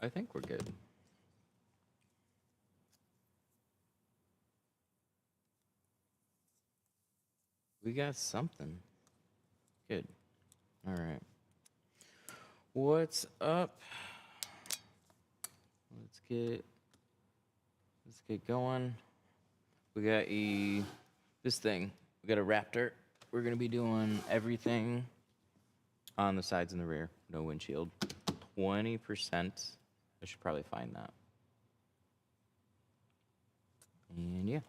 I think we're good. We got something. Good. All right. What's up? Let's get going. We got this thing. We got a Raptor. We're gonna be doing everything on the sides and the rear. No windshield. 20%. I should probably find that. And yeah.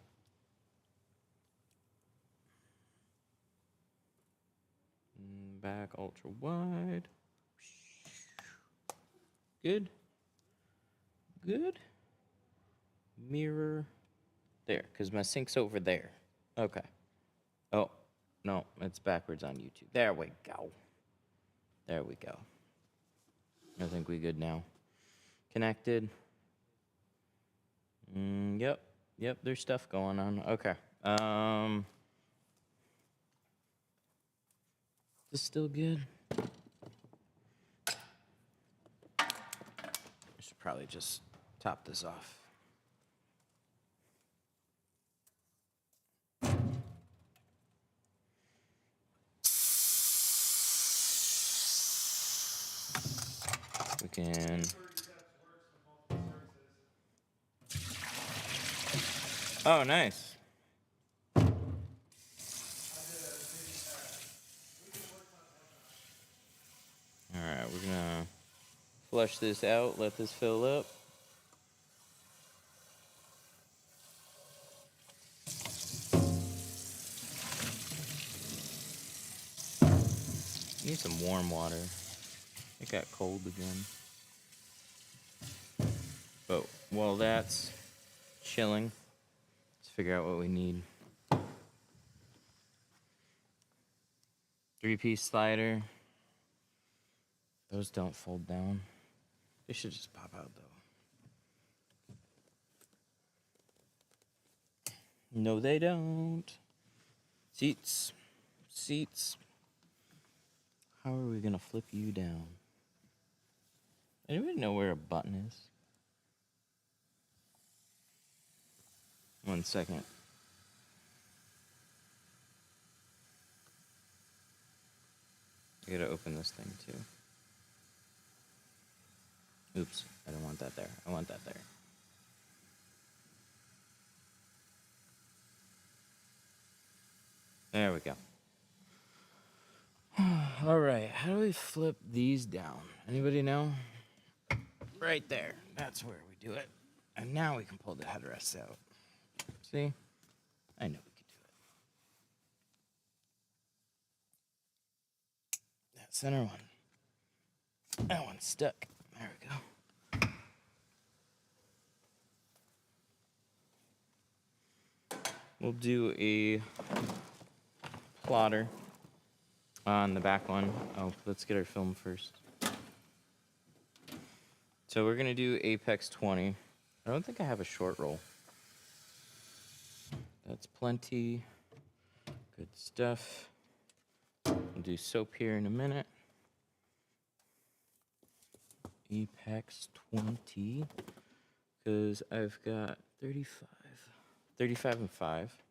Back ultra wide. Good. Good. Mirror. There, because my sink's over there. Okay. Oh, no, it's backwards on YouTube. There we go. There we go. I think we good now. Connected. Yep. Yep, there's stuff going on. Okay. This still good? I should probably just top this off. We can. Oh, nice. All right, we're gonna flush this out, let this fill up. Need some warm water. It got cold again. But while that's chilling, let's figure out what we need. 3-piece slider. Those don't fold down. They should just pop out though. No, they don't. Seats. Seats. How are we gonna flip you down? Anybody know where a button is? 1 second. I gotta open this thing too. Oops, I don't want that there. I want that there. There we go. All right, how do we flip these down? Anybody know? Right there. That's where we do it. And now we can pull the headrests out. See? I know we can do it. That center one. That one's stuck. There we go. We'll do a plotter on the back one. Oh, let's get our film first. So we're gonna do Apex 20. I don't think I have a short roll. That's plenty. Good stuff. We'll do soap here in a minute. Apex 20. Because I've got 35. 35 and 5.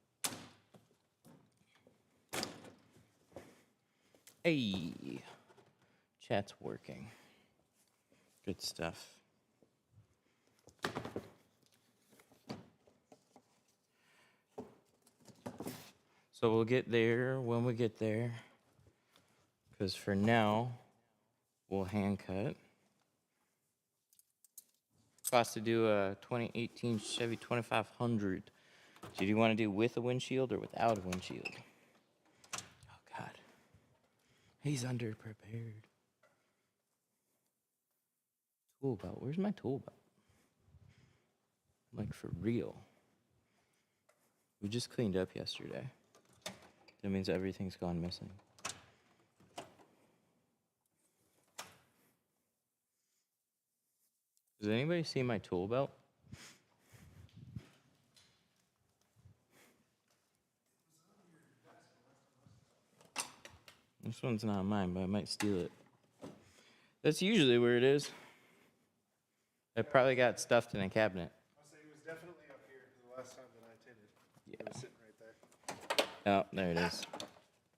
Hey, chat's working. Good stuff. So we'll get there when we get there. Because for now, we'll hand cut. Cost to do a 2018 Chevy 2500. So do you want to do with a windshield or without a windshield? Oh, God. He's underprepared. Tool belt. Where's my tool belt? Like, for real. We just cleaned up yesterday. That means everything's gone missing. Does anybody see my tool belt? This one's not mine, but I might steal it. That's usually where it is. It probably got stuffed in a cabinet. I'll say it was definitely up here the last time that I tinted. Yeah. It was sitting right there. Oh, there it is.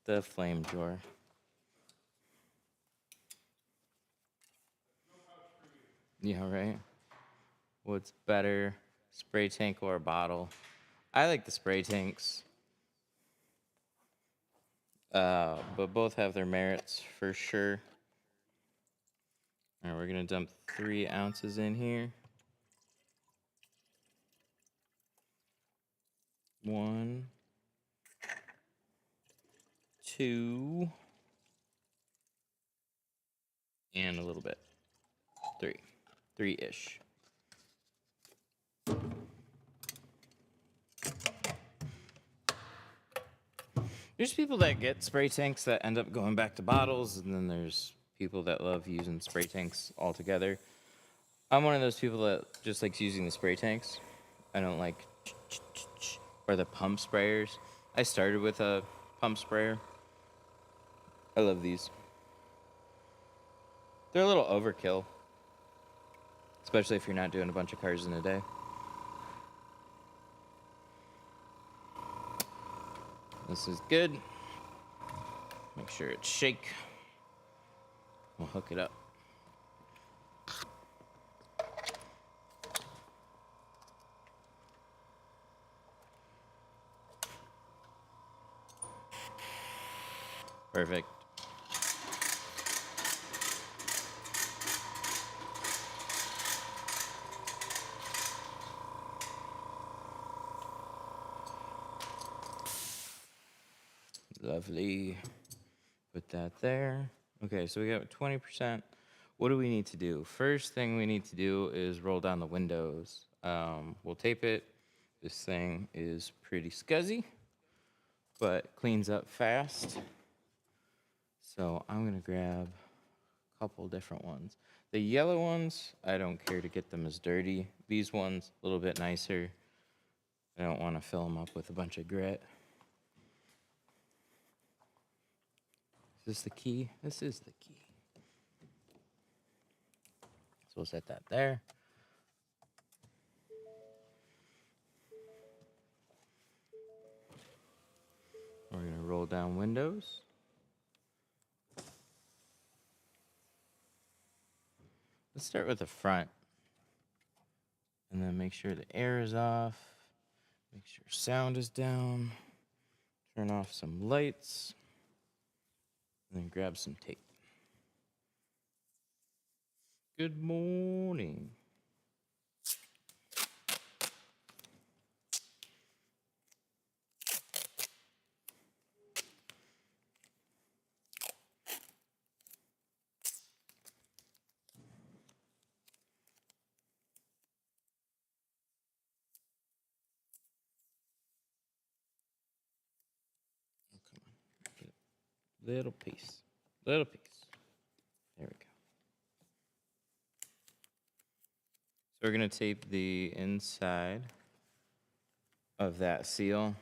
The flame drawer. Yeah, right. What's better, spray tank or a bottle? I like the spray tanks. But both have their merits for sure. All right, we're gonna dump 3 ounces in here. 1, 2, and a little bit. 3-ish. There's people that get spray tanks that end up going back to bottles, and then there's people that love using spray tanks altogether. I'm one of those people that just likes using the spray tanks. I don't like or the pump sprayers. I started with a pump sprayer. I love these. They're a little overkill, especially if you're not doing a bunch of cars in a day. This is good. Make sure it's shake. We'll hook it up. Perfect. Lovely. Put that there. Okay, so we got 20%. What do we need to do? First thing we need to do is roll down the windows. We'll tape it. This thing is pretty scuzzy, but cleans up fast. So I'm gonna grab a couple different ones. The yellow ones, I don't care to get them as dirty. These ones, a little bit nicer. I don't want to fill them up with a bunch of grit. Is this the key? This is the key. So we'll set that there. We're gonna roll down windows. Let's start with the front. And then make sure the air is off. Make sure sound is down. Turn off some lights. And then grab some tape. Good morning. Oh, come on. Little piece. Little piece. There we go. So we're going to tape the inside of that seal.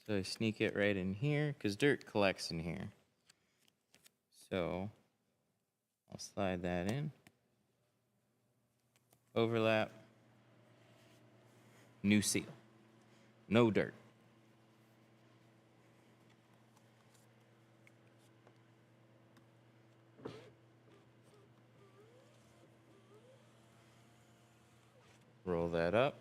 So I sneak it right in here because dirt collects in here. So I'll slide that in. Overlap. New seal. No dirt. Roll that up.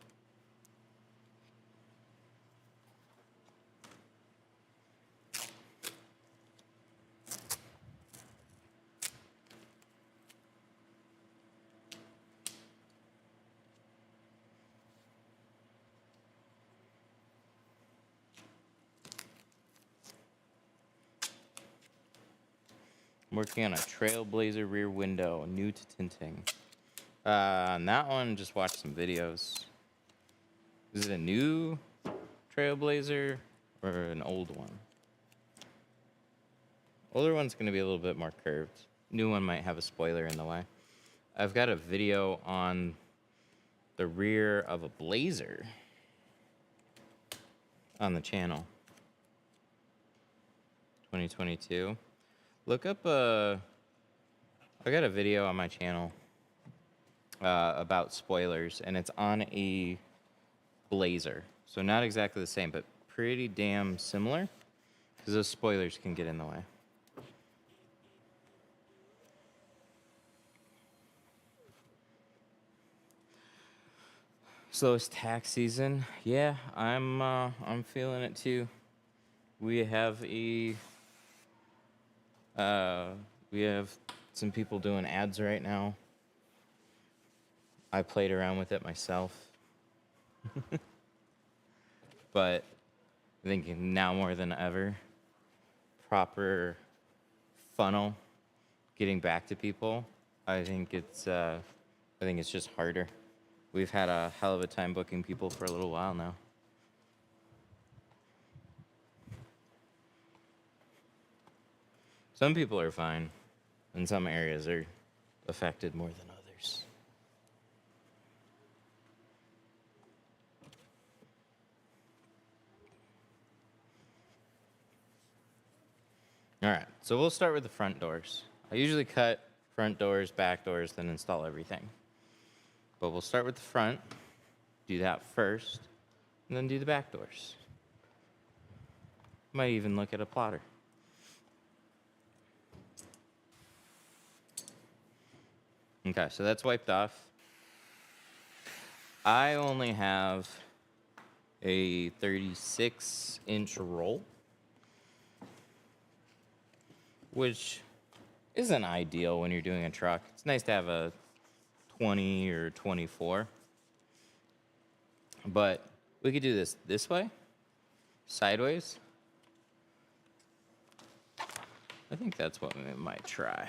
I'm working on a Trailblazer rear window, new to tinting. On that one, just watch some videos. Is it a new Trailblazer or an old one? Older one's going to be a little bit more curved. New one might have a spoiler in the way. I've got a video on the rear of a Blazer on the channel. 2022. Look up I got a video on my channel about spoilers, and it's on a Blazer. So not exactly the same, but pretty damn similar, because those spoilers can get in the way. So it's tax season. Yeah, I'm feeling it too. We have we have some people doing ads right now. I played around with it myself. But I think now more than ever, proper funnel getting back to people, I think it's just harder. We've had a hell of a time booking people for a little while now. Some people are fine, and some areas are affected more than others. All right, so we'll start with the front doors. I usually cut front doors, back doors, then install everything. But we'll start with the front, do that first, and then do the back doors. Might even look at a plotter. Okay, so that's wiped off. I only have a 36-inch roll, which isn't ideal when you're doing a truck. It's nice to have a 20 or 24. But we could do this way, sideways. I think that's what we might try.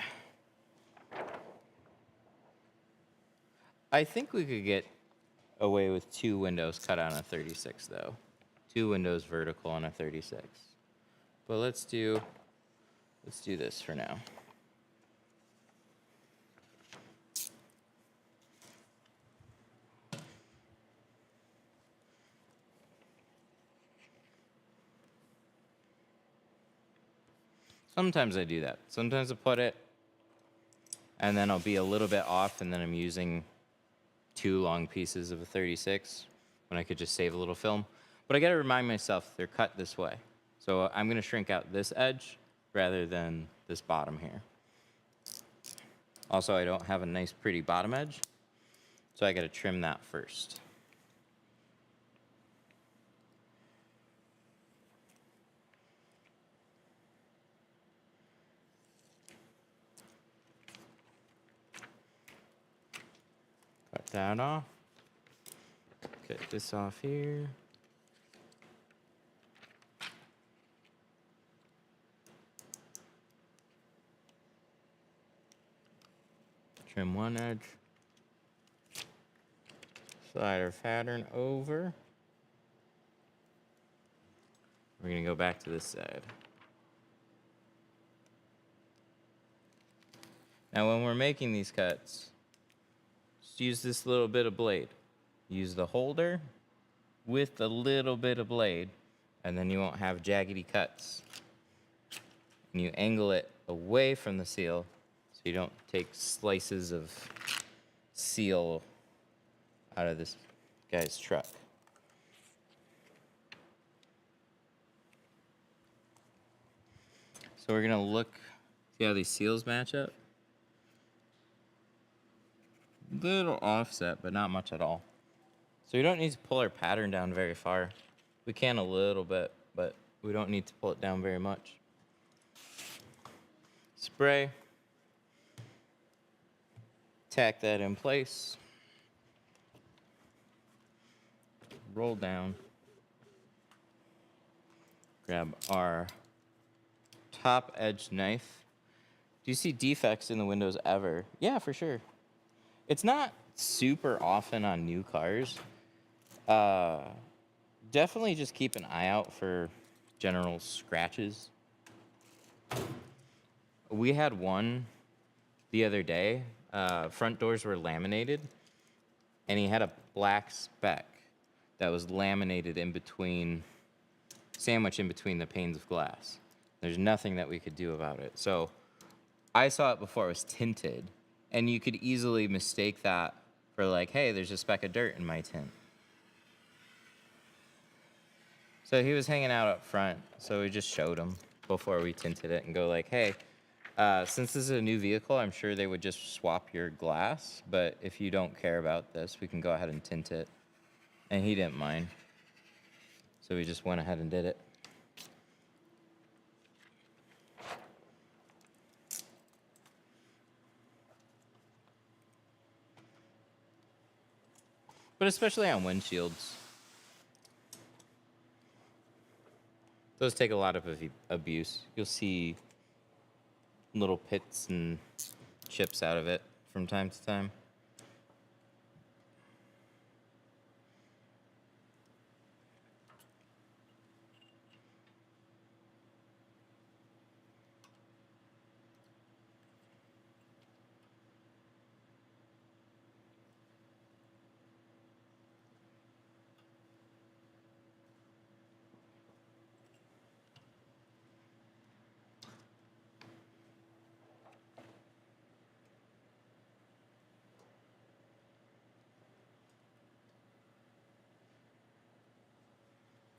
I think we could get away with 2 windows cut on a 36, though. 2 windows vertical on a 36. But let's do this for now. Sometimes I do that. Sometimes I put it, and then I'll be a little bit off, and then I'm using 2 long pieces of a 36 when I could just save a little film. But I gotta remind myself they're cut this way. So I'm gonna shrink out this edge rather than this bottom here. Also, I don't have a nice pretty bottom edge, so I gotta trim that first. Cut that off. Cut this off here. Trim one edge. Slide our pattern over. We're gonna go back to this side. Now when we're making these cuts, just use this little bit of blade. Use the holder with a little bit of blade, and then you won't have jaggedy cuts. And you angle it away from the seal so you don't take slices of seal out of this guy's truck. So we're gonna look, see how these seals match up? Little offset, but not much at all. So we don't need to pull our pattern down very far. We can a little bit, but we don't need to pull it down very much. Spray. Tack that in place. Roll down. Grab our top edge knife. Do you see defects in the windows ever? Yeah, for sure. It's not super often on new cars. Definitely just keep an eye out for general scratches. We had one the other day. Front doors were laminated, and he had a black speck that was laminated in between, sandwiched in between the panes of glass. There's nothing that we could do about it. So I saw it before it was tinted, and you could easily mistake that for like, hey, there's a speck of dirt in my tint. So he was hanging out up front, so we just showed him before we tinted it and go like, hey, since this is a new vehicle, I'm sure they would just swap your glass, but if you don't care about this, we can go ahead and tint it. And he didn't mind. So we just went ahead and did it. But especially on windshields. Those take a lot of abuse. You'll see little pits and chips out of it from time to time.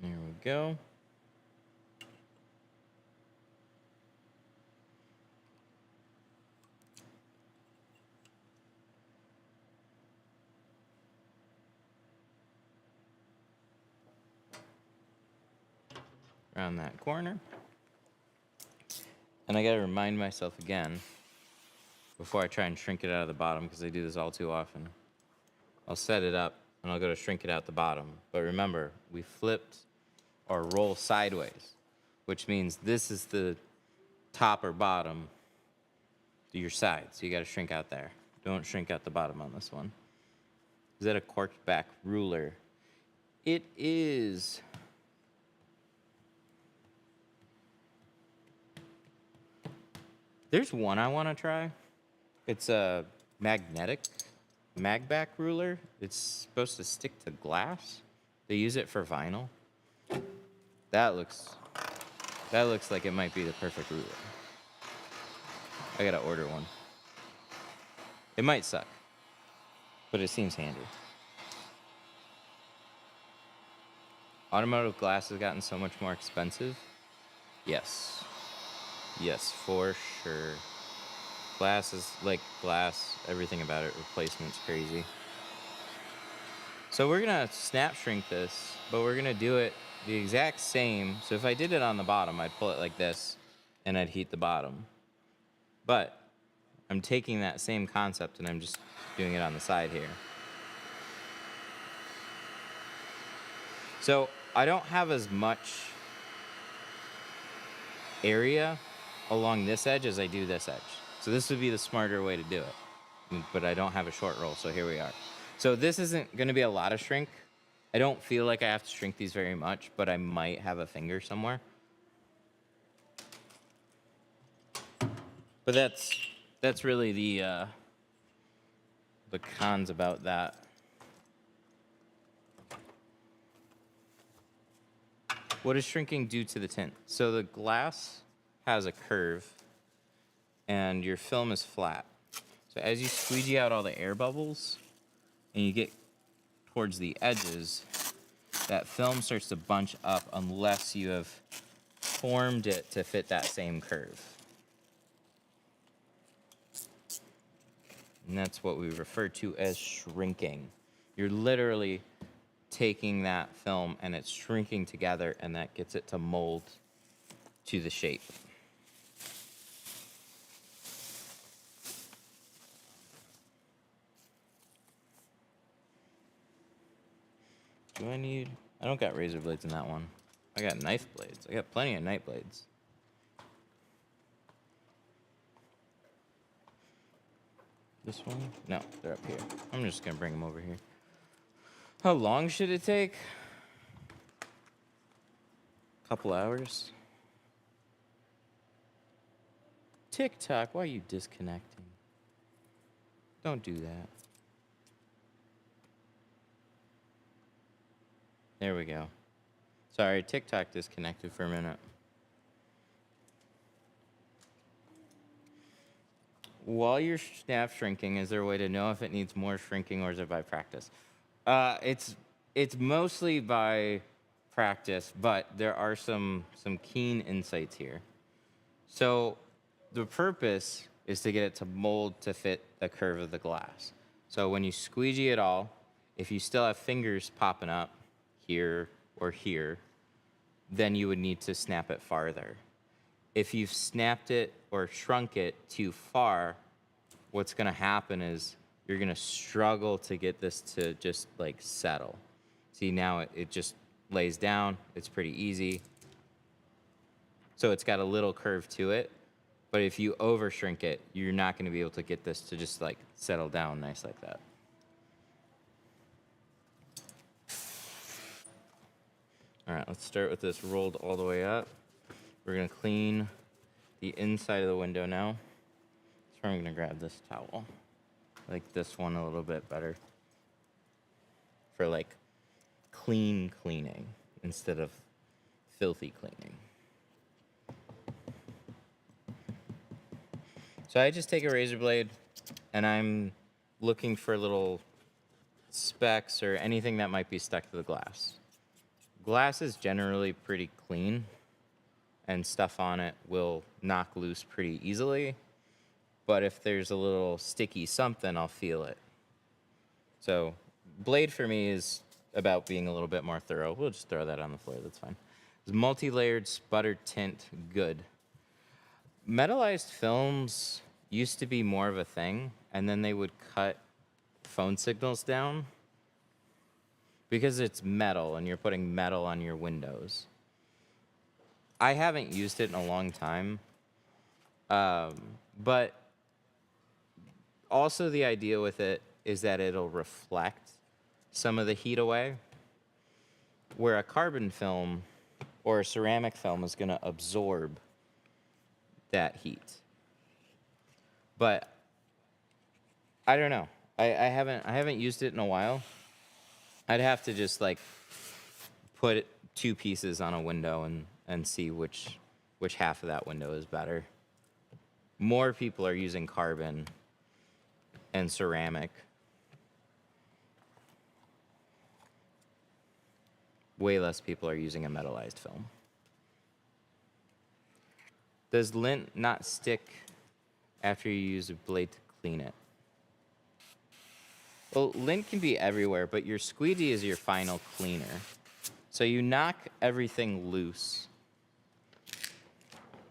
There we go. Around that corner. And I gotta remind myself again before I try and shrink it out of the bottom, because I do this all too often. I'll set it up and I'll go to shrink it out the bottom. But remember, we flipped or roll sideways, which means this is the top or bottom to your side. So you gotta shrink out there. Don't shrink out the bottom on this one. Is that a corked back ruler? It is. There's one I want to try. It's a magnetic magback ruler. It's supposed to stick to glass. They use it for vinyl. That looks like it might be the perfect ruler. I gotta order one. It might suck, but it seems handy. Automotive glass has gotten so much more expensive. Yes. Yes, for sure. Glass is like glass. Everything about it, replacement's crazy. So we're gonna snap shrink this, but we're gonna do it the exact same. So if I did it on the bottom, I'd pull it like this and I'd heat the bottom. But I'm taking that same concept and I'm just doing it on the side here. So I don't have as much area along this edge as I do this edge. So this would be the smarter way to do it. But I don't have a short roll, so here we are. So this isn't gonna be a lot of shrink. I don't feel like I have to shrink these very much, but I might have a finger somewhere. But that's really the cons about that. What does shrinking do to the tint? So the glass has a curve and your film is flat. So as you squeegee out all the air bubbles and you get towards the edges, that film starts to bunch up unless you have formed it to fit that same curve. And that's what we refer to as shrinking. You're literally taking that film and it's shrinking together, and that gets it to mold to the shape. Do I need... I don't got razor blades in that one. I got knife blades. I got plenty of knife blades. This one? No, they're up here. I'm just gonna bring them over here. How long should it take? Couple hours. TikTok, why are you disconnecting? Don't do that. There we go. Sorry, TikTok disconnected for a minute. while you're snap shrinking, is there a way to know if it needs more shrinking or is it by practice? It's mostly by practice, but there are some keen insights here. So the purpose is to get it to mold to fit the curve of the glass. So when you squeegee it all, if you still have fingers popping up here or here, then you would need to snap it farther. If you've snapped it or shrunk it too far, what's going to happen is you're going to struggle to get this to just like settle. See, now it just lays down. It's pretty easy. So it's got a little curve to it. But if you over shrink it, you're not going to be able to get this to just like settle down nice like that. All right, let's start with this rolled all the way up. We're going to clean the inside of the window now. That's where I'm going to grab this towel. I like this one a little bit better for like clean cleaning instead of filthy cleaning. So I just take a razor blade and I'm looking for little specks or anything that might be stuck to the glass. Glass is generally pretty clean and stuff on it will knock loose pretty easily. But if there's a little sticky something, I'll feel it. So blade for me is about being a little bit more thorough. We'll just throw that on the floor, that's fine. It's multi-layered sputtered tint, good. Metallized films used to be more of a thing, and then they would cut phone signals down because it's metal and you're putting metal on your windows. I haven't used it in a long time, but also the idea with it is that it'll reflect some of the heat away, where a carbon film or a ceramic film is going to absorb that heat. But I don't know. I haven't used it in a while. I'd have to just like put two pieces on a window and see which half of that window is better. More people are using carbon and ceramic. Way less people are using a metallized film. Does lint not stick after you use a blade to clean it? Well, lint can be everywhere, but your squeegee is your final cleaner. So you knock everything loose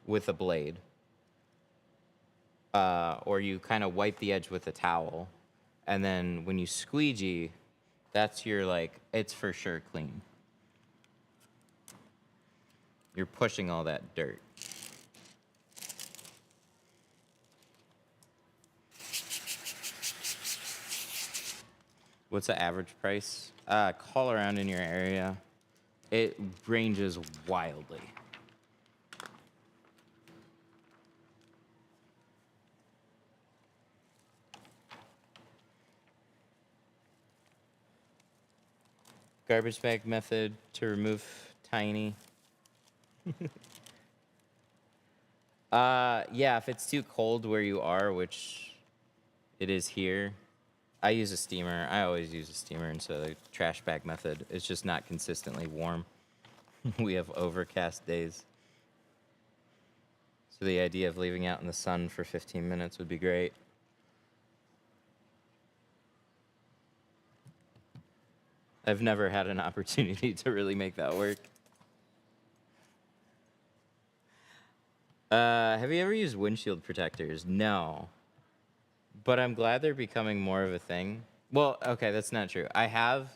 with a blade, or you kind of wipe the edge with a towel, and then when you squeegee, that's your like, it's for sure clean. You're pushing all that dirt. What's the average price? Call around in your area. It ranges wildly. Garbage bag method to remove tiny. Yeah, if it's too cold where you are, which it is here, I use a steamer. I always use a steamer, and so the trash bag method is just not consistently warm. We have overcast days. So the idea of leaving out in the sun for 15 minutes would be great. I've never had an opportunity to really make that work. Have you ever used windshield protectors? No. But I'm glad they're becoming more of a thing. Well, okay, that's not true. I have.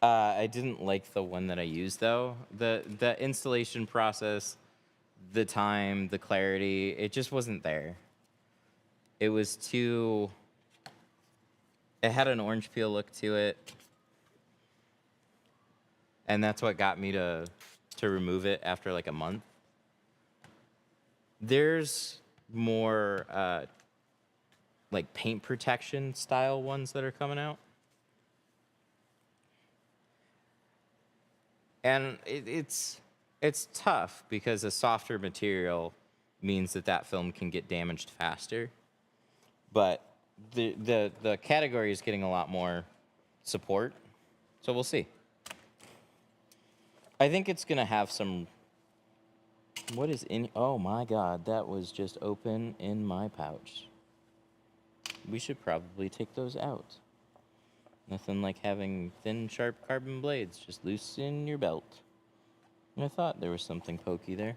I didn't like the one that I used, though. The installation process, the time, the clarity, it just wasn't there. It was too... It had an orange peel look to it. And that's what got me to remove it after like a month. There's more like paint protection style ones that are coming out. And it's tough because a softer material means that film can get damaged faster. But the category is getting a lot more support, so we'll see. I think it's gonna have some. What is in? Oh my God, that was just open in my pouch. We should probably take those out. Nothing like having thin, sharp carbon blades just loose in your belt. And I thought there was something pokey there.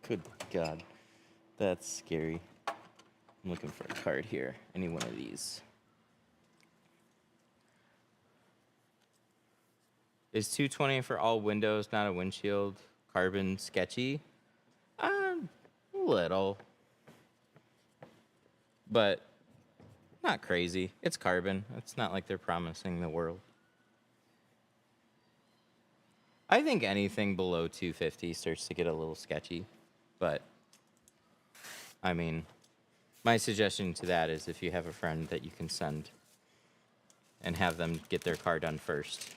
Good God, that's scary. I'm looking for a card here. Any one of these. Is 220 for all windows, not a windshield? Carbon sketchy? A little. But not crazy. It's carbon. It's not like they're promising the world. I think anything below 250 starts to get a little sketchy. But, I mean, my suggestion to that is if you have a friend that you can send and have them get their car done first,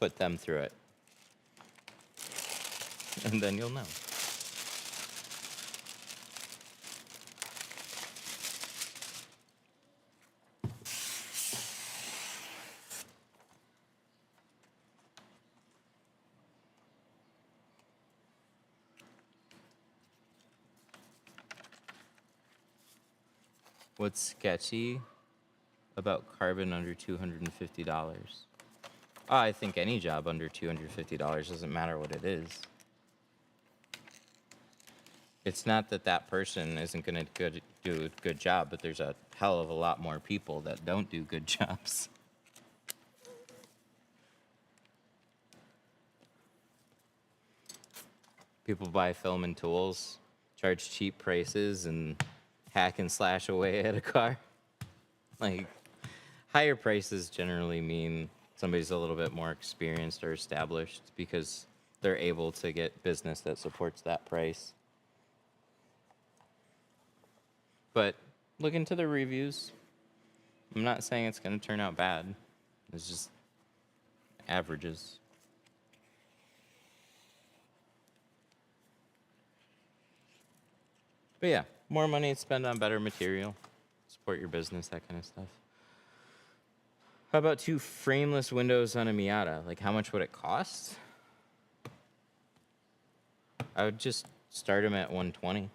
put them through it, and then you'll know. What's sketchy about carbon under $250? Oh, I think any job under $250 doesn't matter what it is. It's not that that person isn't going to do a good job, but there's a hell of a lot more people that don't do good jobs. People buy film and tools, charge cheap prices, and hack and slash away at a car. Like, higher prices generally mean somebody's a little bit more experienced or established because they're able to get business that supports that price. But look into the reviews. I'm not saying it's going to turn out bad. It's just averages. But yeah, more money to spend on better material. Support your business, that kind of stuff. How about 2 frameless windows on a Miata? Like, how much would it cost? I would just start them at 120.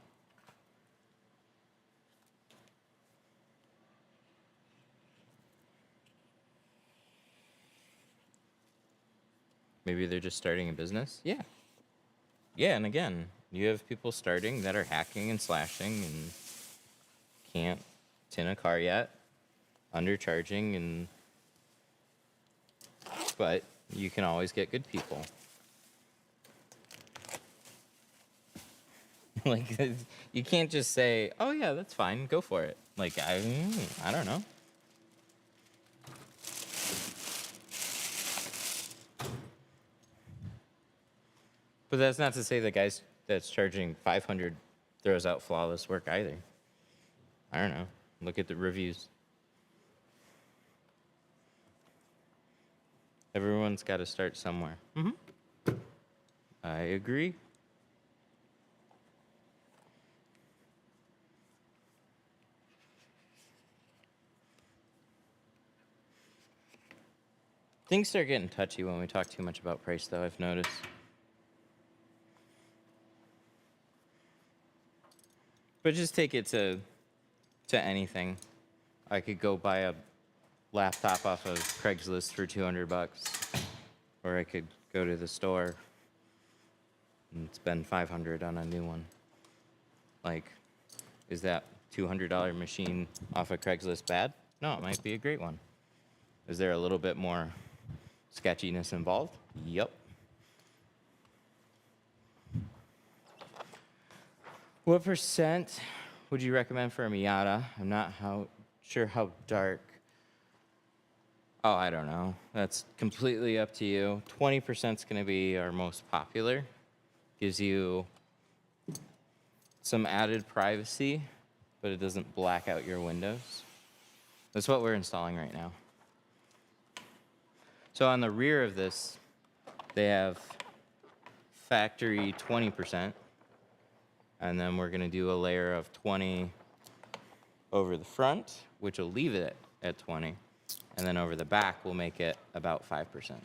Maybe they're just starting a business? Yeah. Yeah, and again, you have people starting that are hacking and slashing and can't tint a car yet, undercharging, and but you can always get good people. Like, you can't just say, "Oh yeah, that's fine, go for it." Like, I don't know. But that's not to say the guy that's charging 500 throws out flawless work either. I don't know. Look at the reviews. Everyone's got to start somewhere. I agree. Things start getting touchy when we talk too much about price, though, I've noticed. But just take it to anything. I could go buy a laptop off of Craigslist for $200, or I could go to the store and spend $500 on a new one. Like, is that $200 machine off of Craigslist bad? No, it might be a great one. Is there a little bit more sketchiness involved? Yep. What percent would you recommend for a Miata? I'm not sure how dark. Oh, I don't know. That's completely up to you. 20% is going to be our most popular. Gives you some added privacy, but it doesn't black out your windows. That's what we're installing right now. So on the rear of this, they have factory 20%. And then we're going to do a layer of 20 over the front, which will leave it at 20. And then over the back, we'll make it about 5%.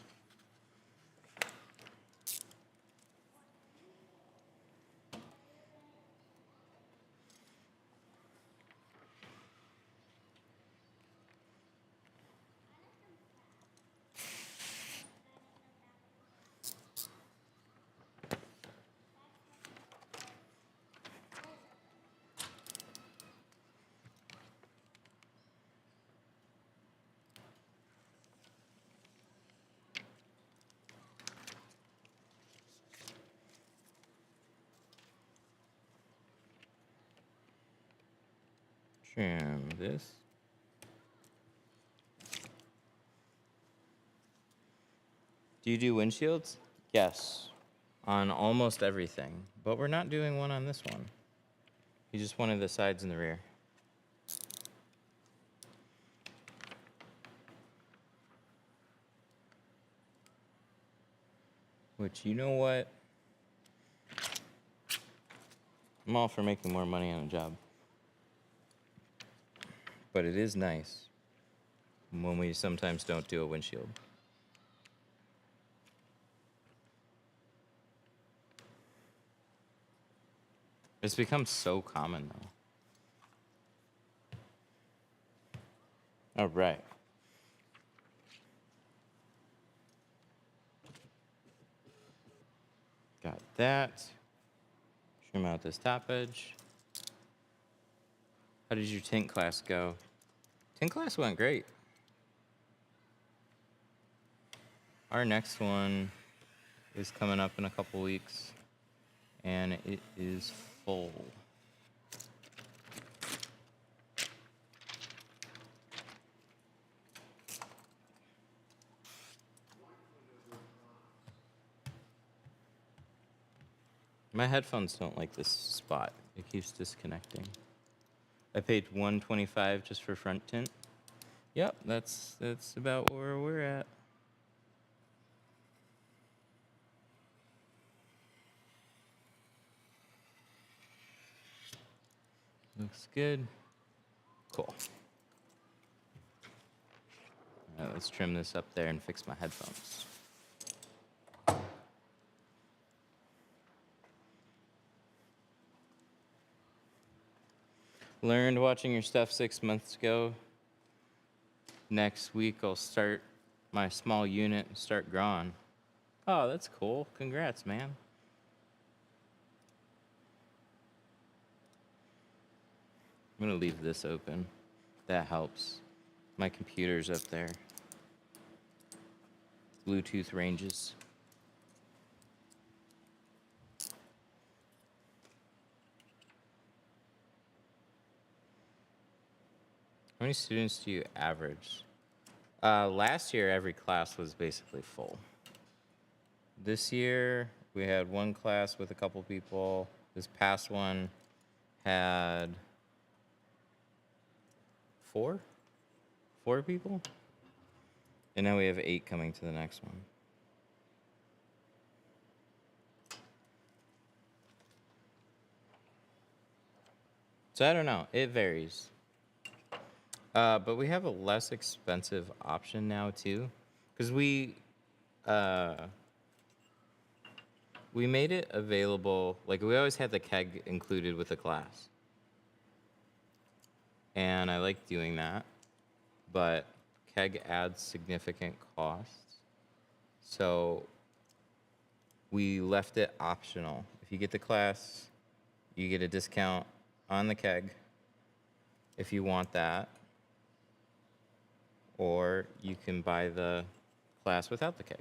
Trim this. Do you do windshields? Yes, on almost everything, but we're not doing one on this one. You just wanted the sides and the rear. Which, you know what? I'm all for making more money on a job. But it is nice when we sometimes don't do a windshield. It's become so common, though. All right. Got that. Trim out this top edge. How did your tint class go? Tint class went great. Our next one is coming up in a couple weeks, and it is full. My headphones don't like this spot. It keeps disconnecting. I paid $125 just for front tint. Yep, that's about where we're at. Looks good. Cool. All right, let's trim this up there and fix my headphones. Learned watching your stuff 6 months ago. Next week I'll start my small unit and start growing. Oh, that's cool. Congrats, man. I'm gonna leave this open. That helps. My computer's up there. Bluetooth ranges. How many students do you average? Last year, every class was basically full. This year, we had one class with a couple people. This past one had four people. And now we have 8 coming to the next one. So I don't know. It varies. But we have a less expensive option now too, because we made it available. Like, we always had the keg included with the class, and I like doing that. But keg adds significant costs, so we left it optional. If you get the class, you get a discount on the keg if you want that. Or you can buy the class without the keg.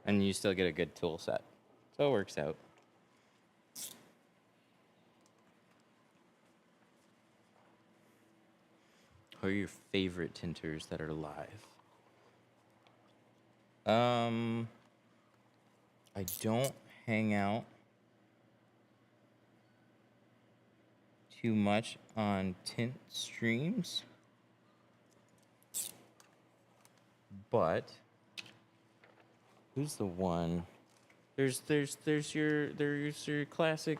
And you still get a good tool set. So it works out. Who are your favorite tinters that are live? I don't hang out too much on tint streams. But who's the one? There's your classic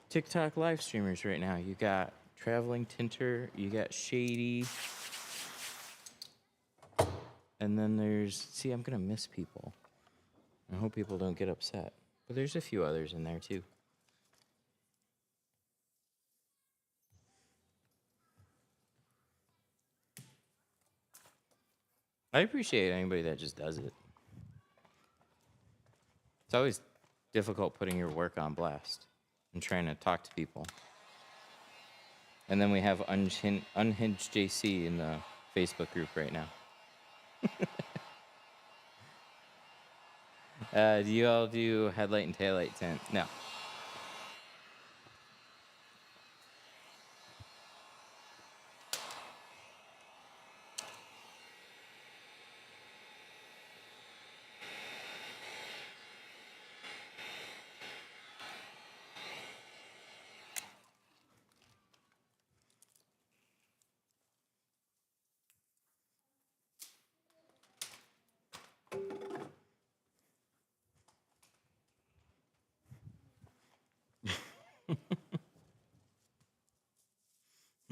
TikTok live streamers right now. You got Traveling Tinter, you got Shady, and then there's, see, I'm gonna miss people. I hope people don't get upset. But there's a few others in there too. I appreciate anybody that just does it. It's always difficult putting your work on blast and trying to talk to people. And then we have Unhinged JC in the Facebook group right now. Do you all do headlight and taillight tint? No.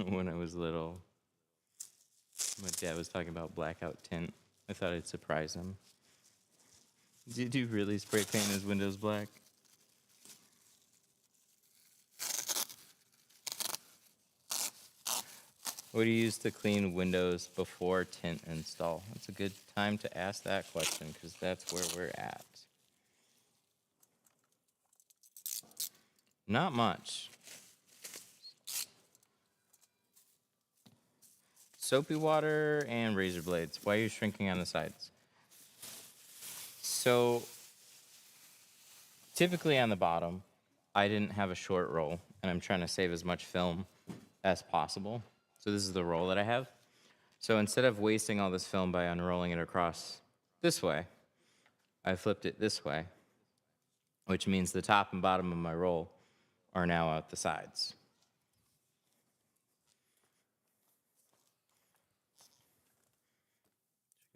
When I was little, my dad was talking about blackout tint. I thought I'd surprise him. Did you really spray paint his windows black? What do you use to clean windows before tint install? That's a good time to ask that question because that's where we're at. Not much. Soapy water and razor blades. Why are you shrinking on the sides? So, typically on the bottom, I didn't have a short roll, and I'm trying to save as much film as possible. So this is the roll that I have. So instead of wasting all this film by unrolling it across this way, I flipped it this way, which means the top and bottom of my roll are now out the sides.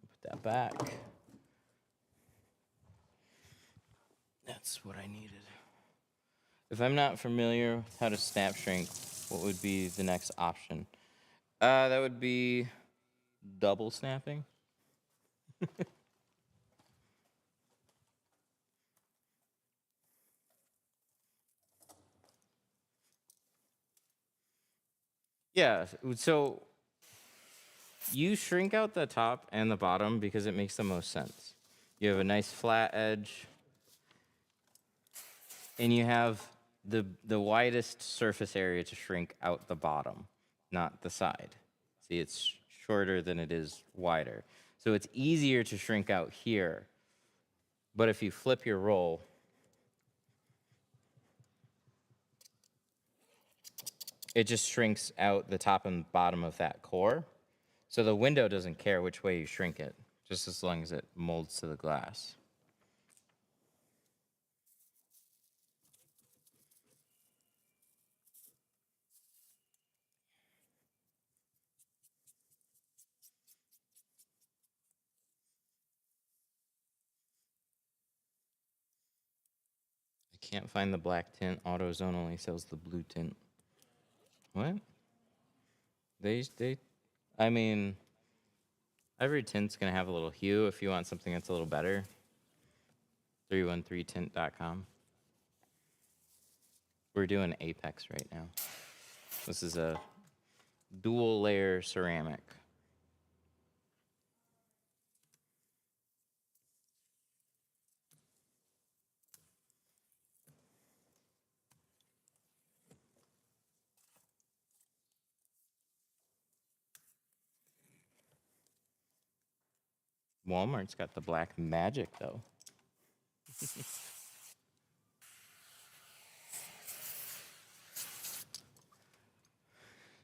Put that back. That's what I needed. If I'm not familiar with how to snap shrink, what would be the next option? That would be double snapping. Yeah, so you shrink out the top and the bottom because it makes the most sense. You have a nice flat edge, and you have the widest surface area to shrink out the bottom, not the side. See, it's shorter than it is wider. So it's easier to shrink out here. But if you flip your roll, it just shrinks out the top and bottom of that core. So the window doesn't care which way you shrink it, just as long as it molds to the glass. I can't find the black tint. AutoZone only sells the blue tint. What? I mean, every tint's gonna have a little hue if you want something that's a little better. 313tint.com. We're doing Apex right now. This is a dual layer ceramic. Walmart's got the black magic though.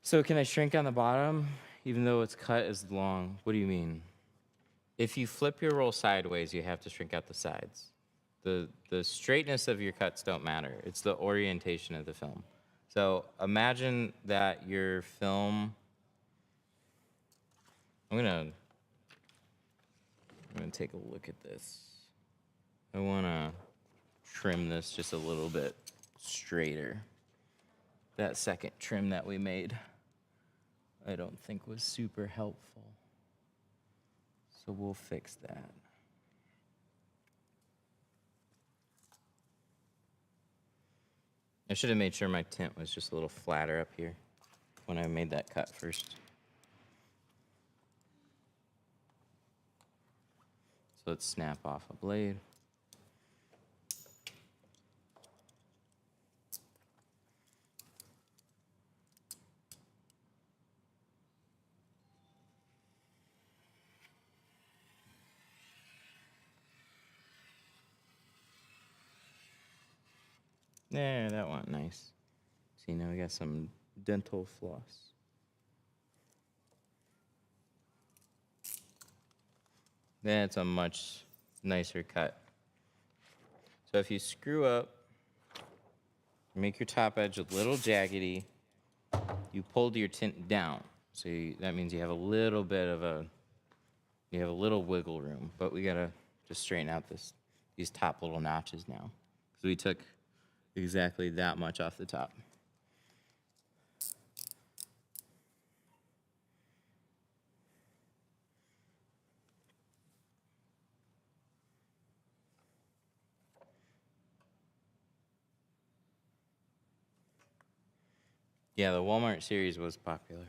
So can I shrink on the bottom even though it's cut as long? What do you mean? If you flip your roll sideways, you have to shrink out the sides. The straightness of your cuts don't matter. It's the orientation of the film. So imagine that your film, I'm gonna take a look at this. I want to trim this just a little bit straighter. That second trim that we made, I don't think was super helpful. So we'll fix that. I should have made sure my tint was just a little flatter up here when I made that cut first. So let's snap off a blade. There, that went nice. See, now we got some dental floss. That's a much nicer cut. So if you screw up, make your top edge a little jaggedy, you pulled your tint down. So that means you have a little bit of you have a little wiggle room, but we gotta just straighten out these top little notches now. So we took exactly that much off the top. Yeah, the Walmart series was popular.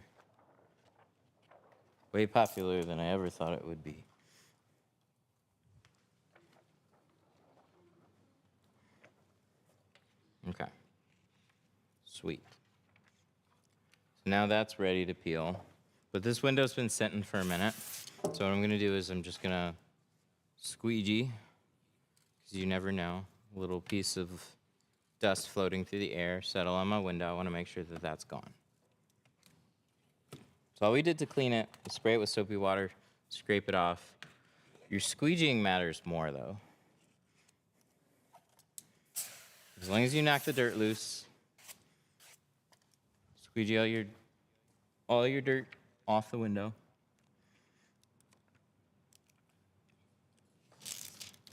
Way popular than I ever thought it would be. Okay. Sweet. So now that's ready to peel. But this window's been sitting for a minute. So what I'm gonna do is I'm just gonna squeegee, because you never know. A little piece of dust floating through the air, settle on my window. I wanna make sure that that's gone. So all we did to clean it is spray it with soapy water, scrape it off. Your squeegeeing matters more though. As long as you knock the dirt loose, squeegee all your dirt off the window.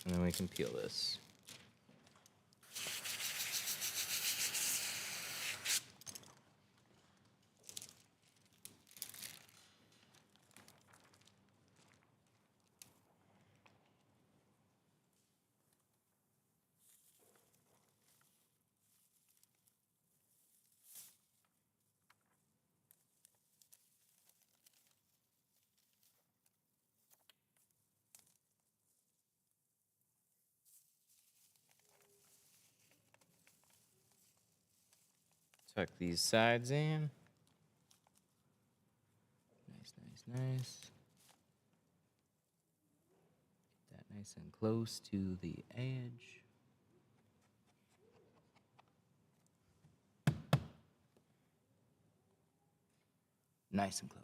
And then we can peel this. Tuck these sides in. Nice, nice, nice. Get that nice and close to the edge. Nice and close.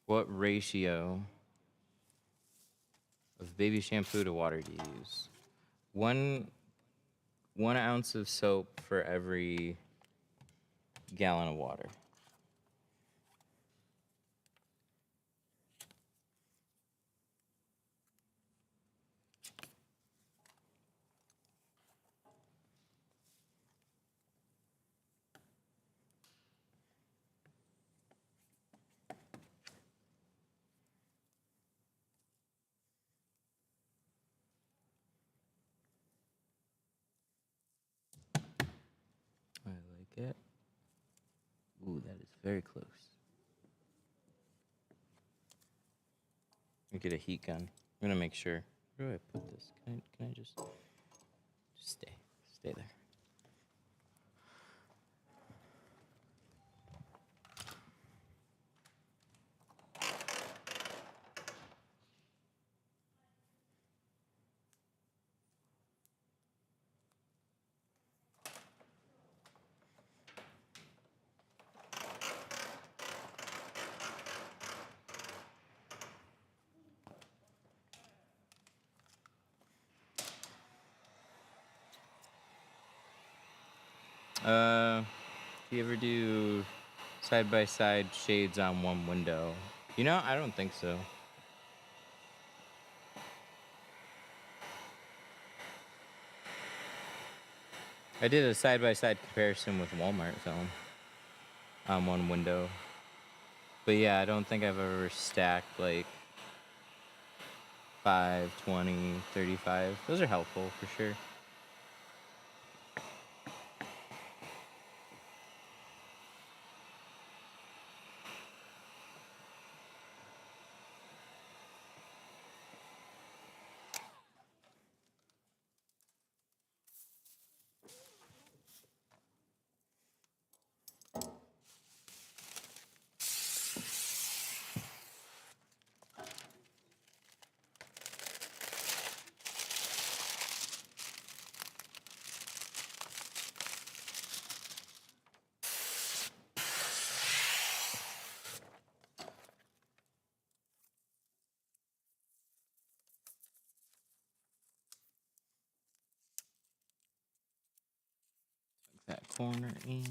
What ratio of baby shampoo to water do you use? One ounce of soap for every gallon of water. I like it. Ooh, that is very close. We get a heat gun. I'm gonna make sure. Where do I put this? Can I just stay there. Do you ever do side-by-side shades on one window? You know, I don't think so. I did a side-by-side comparison with Walmart film on one window. But yeah, I don't think I've ever stacked like 5, 20, 35. Those are helpful for sure. That corner in.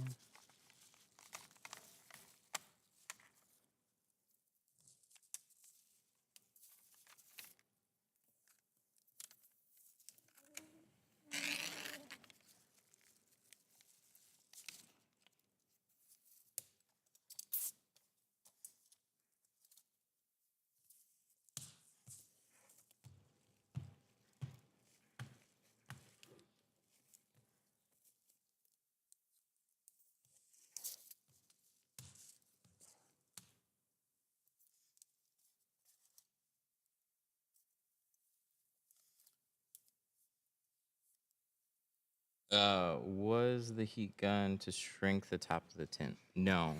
Was the heat gun to shrink the top of the tint? No.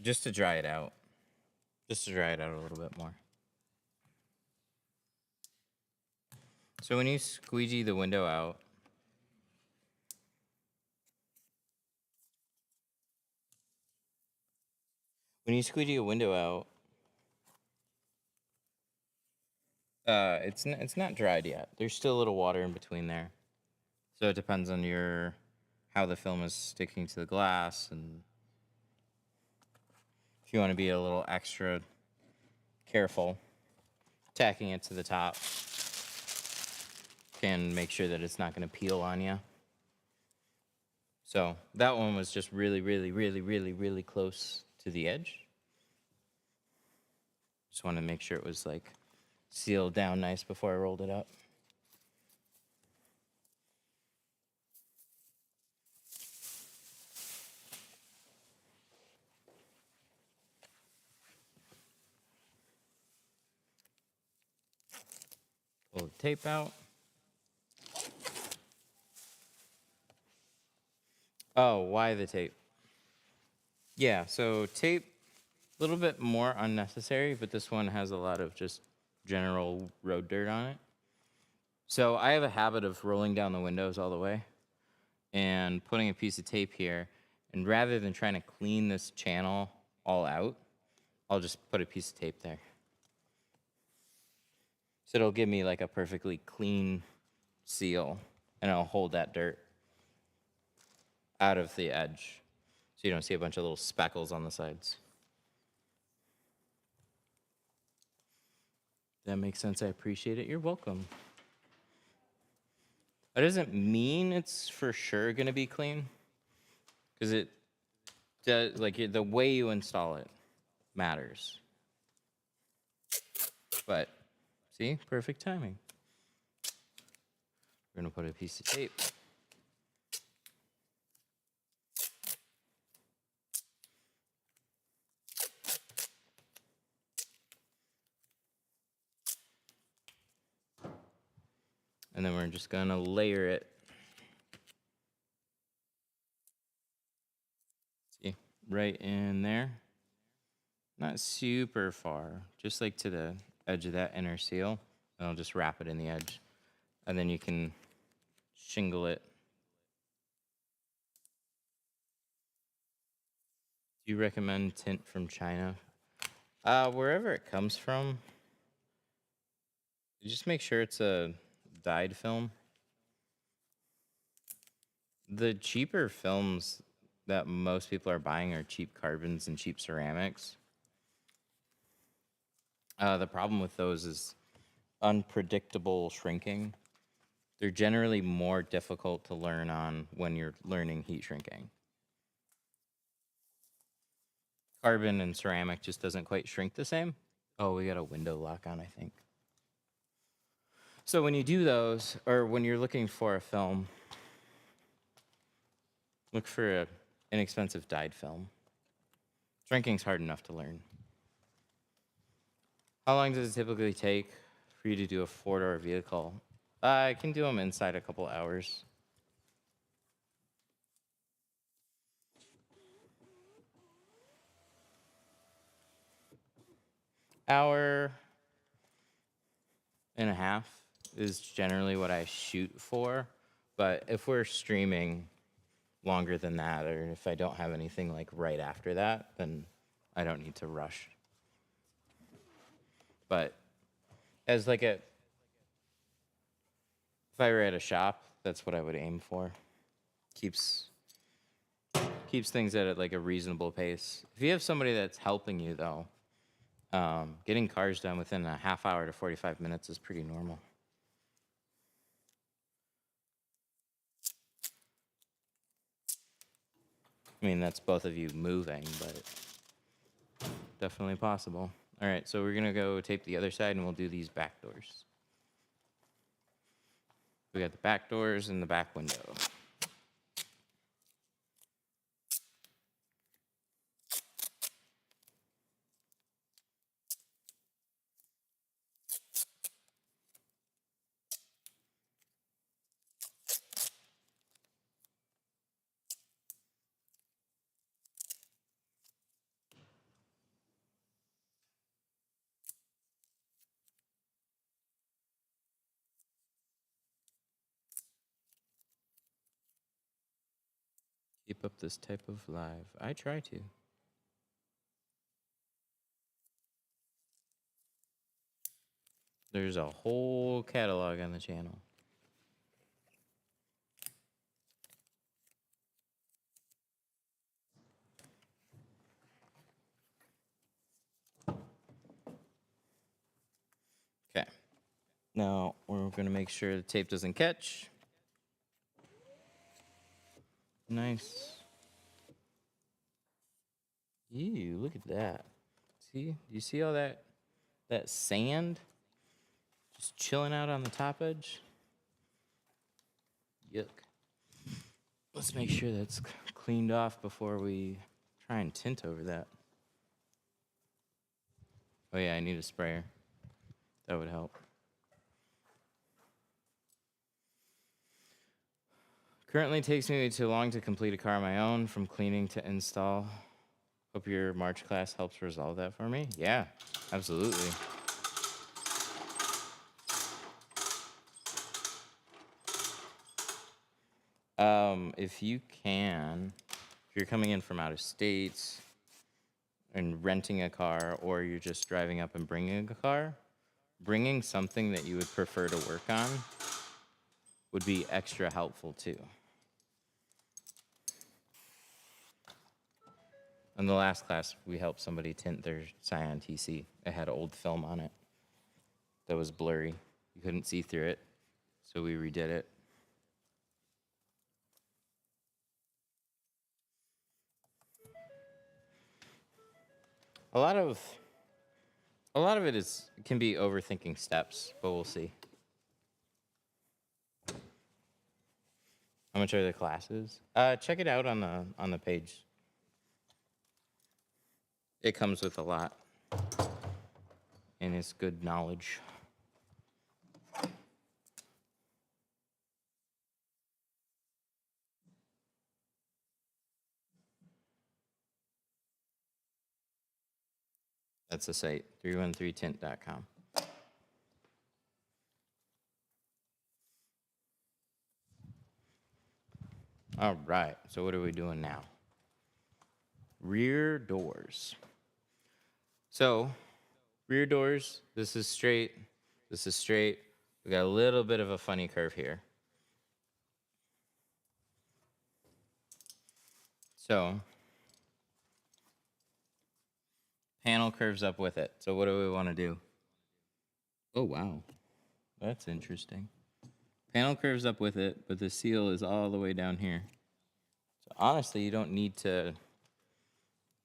Just to dry it out. Just to dry it out a little bit more. So when you squeegee the window out, it's not dried yet. There's still a little water in between there. So it depends on how the film is sticking to the glass, and if you want to be a little extra careful, tacking it to the top can make sure that it's not going to peel on you. So that one was just really, really, really, really, really close to the edge. Just wanted to make sure it was like sealed down nice before I rolled it up. Pull the tape out. Oh, why the tape? Yeah, so tape, a little bit more unnecessary, but this one has a lot of just general road dirt on it. So I have a habit of rolling down the windows all the way and putting a piece of tape here. And rather than trying to clean this channel all out, I'll just put a piece of tape there. So it'll give me like a perfectly clean seal, and it'll hold that dirt out of the edge, so you don't see a bunch of little speckles on the sides. That makes sense. I appreciate it. You're welcome. That doesn't mean it's for sure going to be clean, because it does, like, the way you install it matters. But see, perfect timing. We're going to put a piece of tape. And then we're just going to layer it. See, right in there. Not super far, just like to the edge of that inner seal. And I'll just wrap it in the edge. And then you can shingle it. Do you recommend tint from China? Wherever it comes from, just make sure it's a dyed film. The cheaper films that most people are buying are cheap carbons and cheap ceramics. The problem with those is unpredictable shrinking. They're generally more difficult to learn on when you're learning heat shrinking. Carbon and ceramic just doesn't quite shrink the same. Oh, we got a window lock on, I think. So when you do those, or when you're looking for a film, look for an inexpensive dyed film. Shrinking's hard enough to learn. How long does it typically take for you to do a 4-door vehicle? I can do them inside a couple hours. Hour and a half is generally what I shoot for. But if we're streaming longer than that, or if I don't have anything like right after that, then I don't need to rush. But as like if I were at a shop, that's what I would aim for. Keeps things at like a reasonable pace. If you have somebody that's helping you though, getting cars done within a half hour to 45 minutes is pretty normal. I mean, that's both of you moving, but definitely possible. All right, so we're gonna go tape the other side and we'll do these back doors. We got the back doors and the back window. Keep up this type of live. I try to. There's a whole catalog on the channel. Okay. Now we're gonna make sure the tape doesn't catch. Nice. Ew, look at that. See? Do you see all that sand just chilling out on the top edge? Yuck. Let's make sure that's cleaned off before we try and tint over that. Oh yeah, I need a sprayer. That would help. Currently takes me too long to complete a car on my own, from cleaning to install. Hope your March class helps resolve that for me. Yeah, absolutely. If you can, if you're coming in from out of state and renting a car, or you're just driving up and bringing a car, bringing something that you would prefer to work on would be extra helpful too. In the last class, we helped somebody tint their Scion TC. It had old film on it that was blurry. You couldn't see through it, so we redid it. A lot of it can be overthinking steps, but we'll see. How much are the classes? Check it out on the page. It comes with a lot, and it's good knowledge. That's the site, 313tint.com. All right, so what are we doing now? Rear doors. So, rear doors, this is straight, this is straight. We got a little bit of a funny curve here. So panel curves up with it. So what do we want to do? Oh, wow. That's interesting. Panel curves up with it, but the seal is all the way down here. So honestly, you don't need to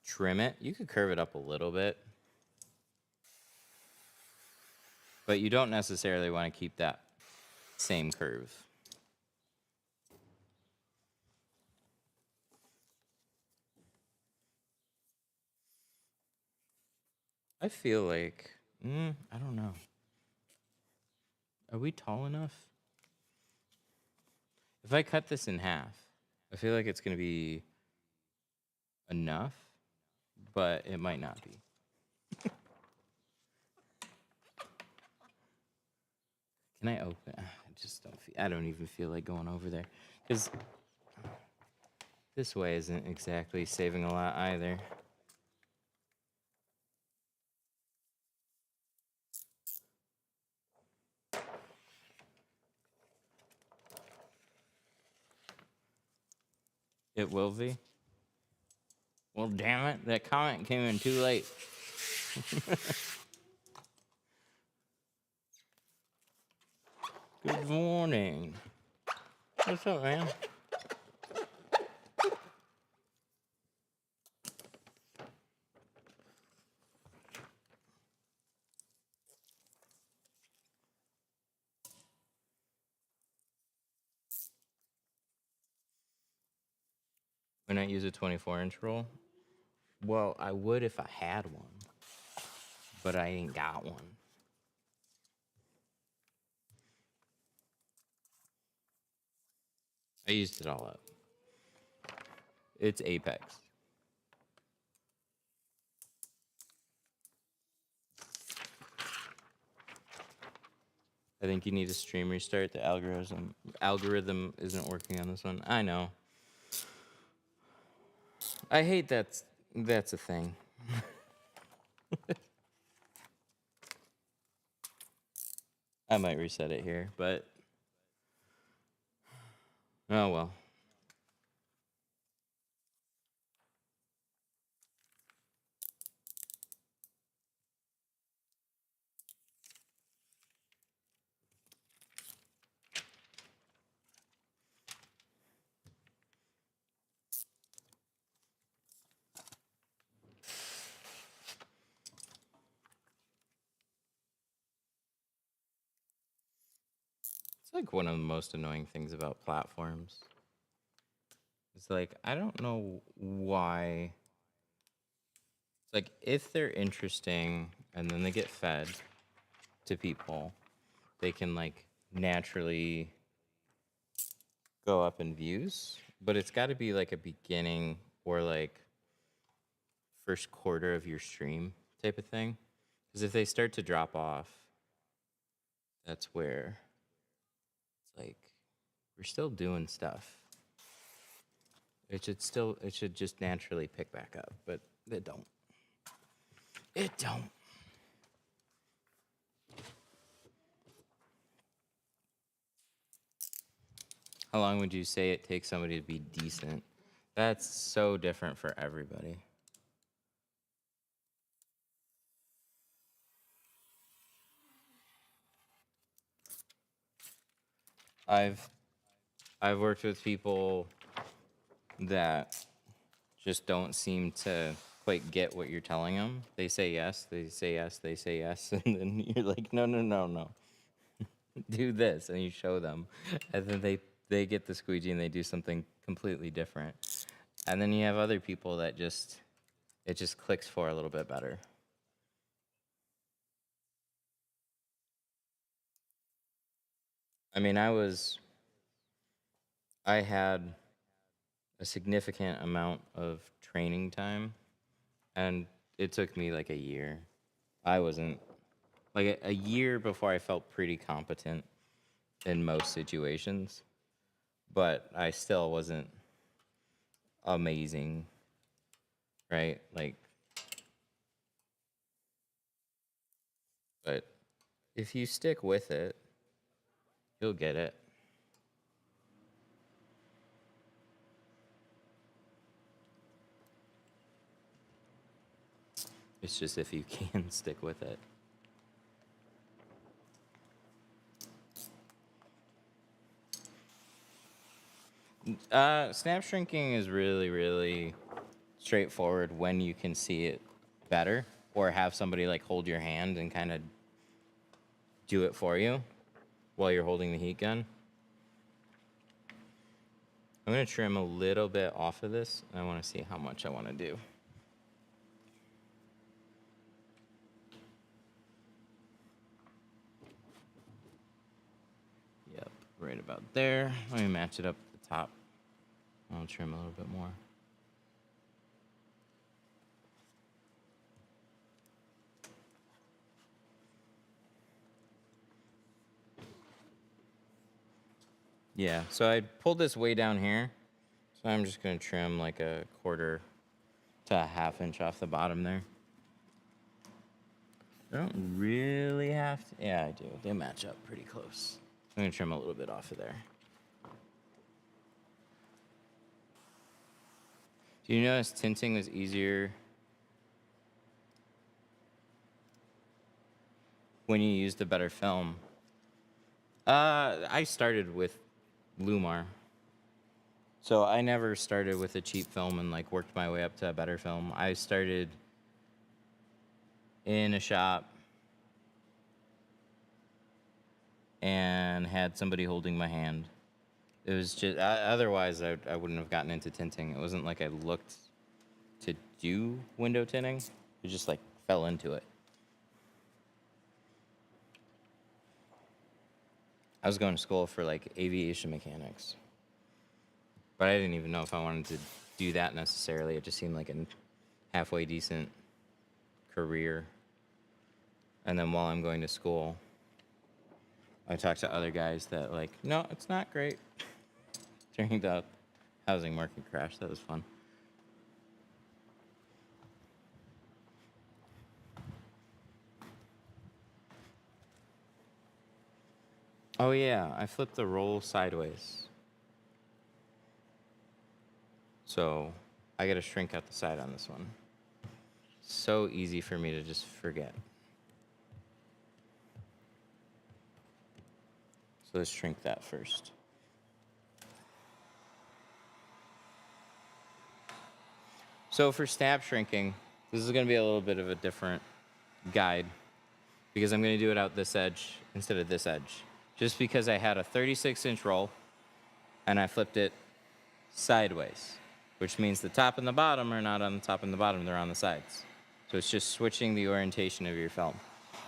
trim it. You could curve it up a little bit, but you don't necessarily want to keep that same curve. I feel like, I don't know. Are we tall enough? If I cut this in half, I feel like it's going to be enough, but it might not be. Can I open? I just don't feel, I don't even feel like going over there. Because this way isn't exactly saving a lot either. It will be? Well, damn it. That comment came in too late. Good morning. What's up, man? When I use a 24-inch roll? Well, I would if I had one, but I ain't got one. I used it all up. It's Apex. I think you need a stream restart. The algorithm isn't working on this one. I know. I hate that's a thing. I might reset it here, but oh well. It's like one of the most annoying things about platforms. It's like, I don't know why. It's like, if they're interesting and then they get fed to people, they can like naturally go up in views, but it's got to be like a beginning or like first quarter of your stream type of thing. Because if they start to drop off, that's where it's like, we're still doing stuff. It should just naturally pick back up, but it don't. It don't. How long would you say it takes somebody to be decent? That's so different for everybody. I've worked with people that just don't seem to quite get what you're telling them. They say yes, they say yes, they say yes, and then you're like, no, no, no, no. Do this, and you show them. And then they get the squeegee and they do something completely different. And then you have other people that it just clicks for a little bit better. I mean, I had a significant amount of training time, and it took me like a year. I wasn't, like a year before I felt pretty competent in most situations, but I still wasn't amazing, right? Like, but if you stick with it, you'll get it. It's just if you can stick with it. Snap shrinking is really, really straightforward when you can see it better, or have somebody like hold your hand and kind of do it for you while you're holding the heat gun. I'm going to trim a little bit off of this, and I want to see how much I want to do. Yep, right about there. Let me match it up at the top. I'll trim a little bit more. Yeah, so I pulled this way down here, so I'm just going to trim like a quarter to a half inch off the bottom there. I don't really have to. Yeah, I do. They match up pretty close. I'm going to trim a little bit off of there. Do you notice tinting was easier when you used a better film? I started with Lumar. So I never started with a cheap film and like worked my way up to a better film. I started in a shop and had somebody holding my hand. It was just, otherwise I wouldn't have gotten into tinting. It wasn't like I looked to do window tinting. It just like fell into it. I was going to school for like aviation mechanics, but I didn't even know if I wanted to do that necessarily. It just seemed like a halfway decent career. And then while I'm going to school, I talked to other guys that like, no, it's not great. Turned out housing market crash. That was fun. Oh yeah, I flipped the roll sideways. So I gotta shrink out the side on this one. So easy for me to just forget. So let's shrink that first. So for snap shrinking, this is gonna be a little bit of a different guide because I'm gonna do it out this edge instead of this edge. Just because I had a 36-inch roll and I flipped it sideways, which means the top and the bottom are not on the top and the bottom, they're on the sides. So it's just switching the orientation of your film.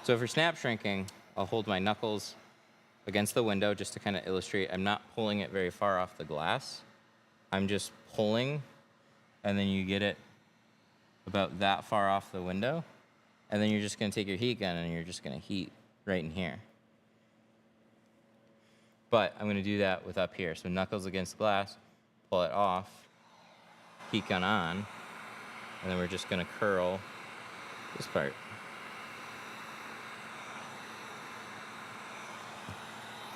So for snap shrinking, I'll hold my knuckles against the window just to kind of illustrate. I'm not pulling it very far off the glass. I'm just pulling, and then you get it about that far off the window, and then you're just gonna take your heat gun and you're just gonna heat right in here. But I'm gonna do that with up here. So knuckles against glass, pull it off, heat gun on, and then we're just gonna curl this part.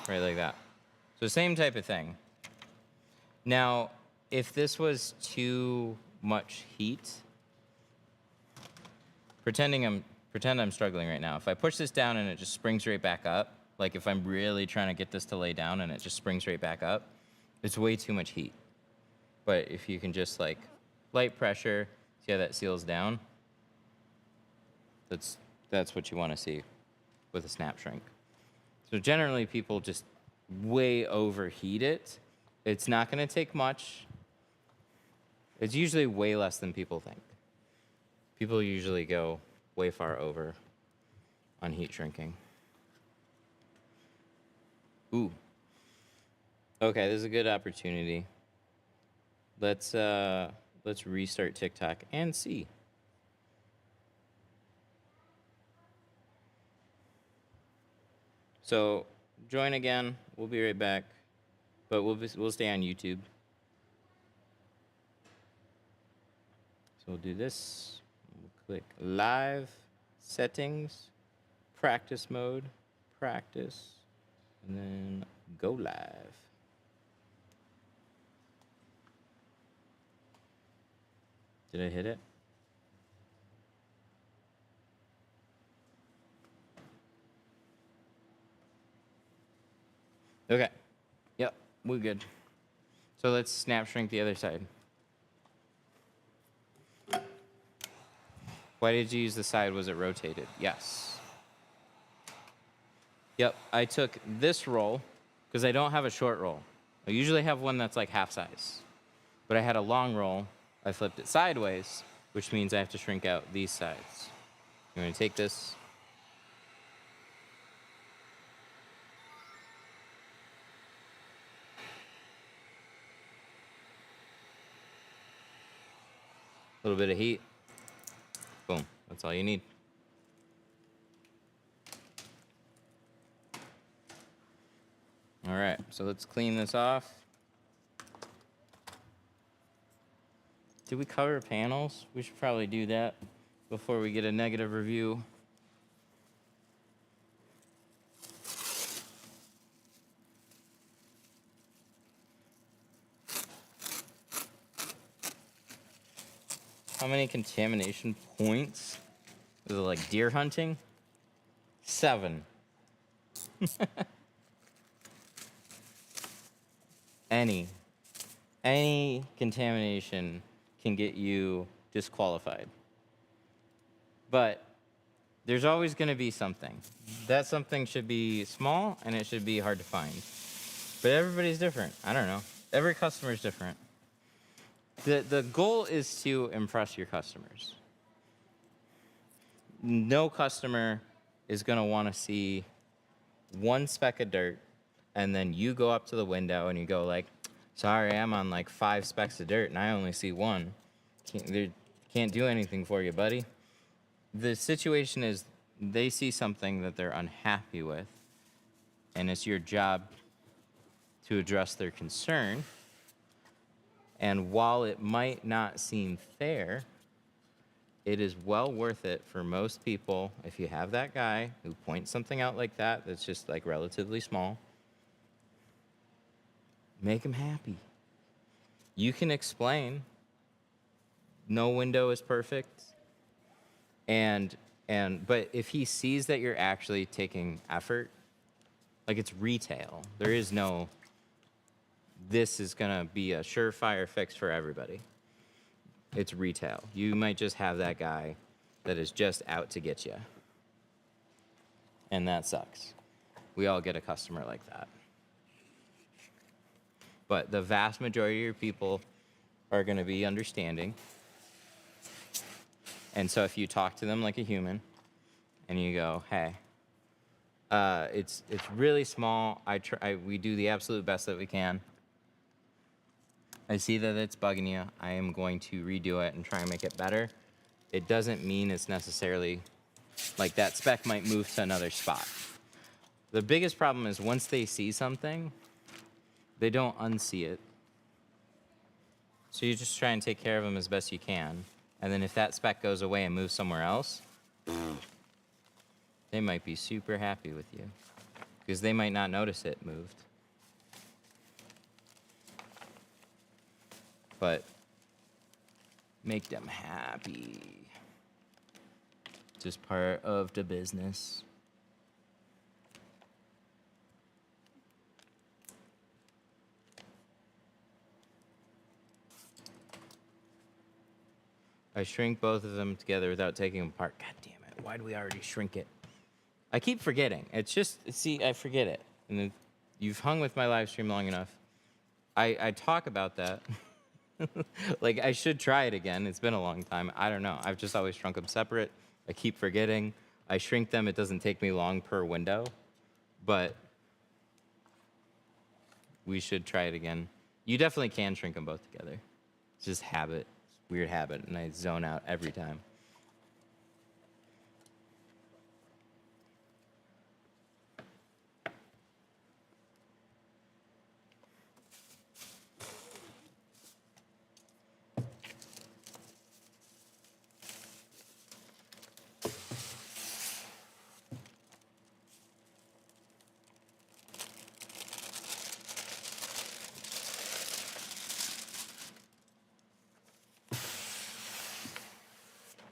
Right like that. So same type of thing. Now, if this was too much heat, pretend I'm struggling right now. If I push this down and it just springs right back up, like if I'm really trying to get this to lay down and it just springs right back up, it's way too much heat. But if you can just like light pressure, see how that seals down? That's what you want to see with a snap shrink. So generally people just way overheat it. It's not going to take much. It's usually way less than people think. People usually go way far over on heat shrinking. Ooh. Okay, this is a good opportunity. Let's restart TikTok and see. So join again. We'll be right back, but we'll stay on YouTube. So we'll do this. We'll click live settings, practice mode, practice, and then go live. Did I hit it? Okay. Yep, we're good. So let's snap shrink the other side. Why did you use the side? Was it rotated? Yes. Yep, I took this roll because I don't have a short roll. I usually have one that's like half size. But I had a long roll. I flipped it sideways, which means I have to shrink out these sides. I'm going to take this. A little bit of heat. Boom. That's all you need. All right, so let's clean this off. Did we cover panels? We should probably do that before we get a negative review. How many contamination points? Is it like deer hunting? 7. Any contamination can get you disqualified. But there's always going to be something. That something should be small and it should be hard to find. But everybody's different. I don't know. Every customer is different. The goal is to impress your customers. No customer is going to want to see one speck of dirt and then you go up to the window and you go like, sorry, I'm on like 5 specks of dirt and I only see one. Can't do anything for you, buddy. The situation is they see something that they're unhappy with, and it's your job to address their concern. And while it might not seem fair, it is well worth it for most people if you have that guy who points something out like that that's just like relatively small. Make him happy. You can explain no window is perfect. But if he sees that you're actually taking effort, like it's retail. There is no, this is gonna be a surefire fix for everybody. It's retail. You might just have that guy that is just out to get you. And that sucks. We all get a customer like that. But the vast majority of your people are gonna be understanding. And so if you talk to them like a human and you go, hey, it's really small. We do the absolute best that we can. I see that it's bugging you. I am going to redo it and try and make it better. It doesn't mean it's necessarily like that speck might move to another spot. The biggest problem is once they see something, they don't unsee it. So you just try and take care of them as best you can. And then if that speck goes away and moves somewhere else, they might be super happy with you because they might not notice it moved. But make them happy. Just part of the business. I shrink both of them together without taking them apart. God damn it. Why do we already shrink it? I keep forgetting. It's just, see, I forget it. And then you've hung with my live stream long enough. I talk about that. Like, I should try it again. It's been a long time. I don't know. I've just always shrunk them separate. I keep forgetting. I shrink them. It doesn't take me long per window. But we should try it again. You definitely can shrink them both together. It's just habit. Weird habit, and I zone out every time.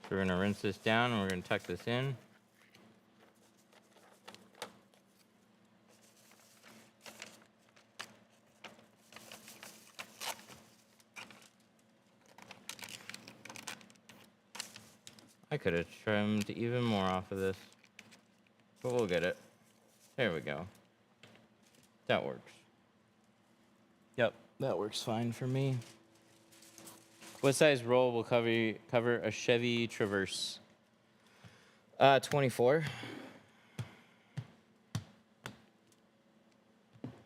So we're gonna rinse this down and we're gonna tuck this in. could have trimmed even more off of this, but we'll get it. There we go. That works. Yep, that works fine for me. What size roll will cover a Chevy Traverse? 24.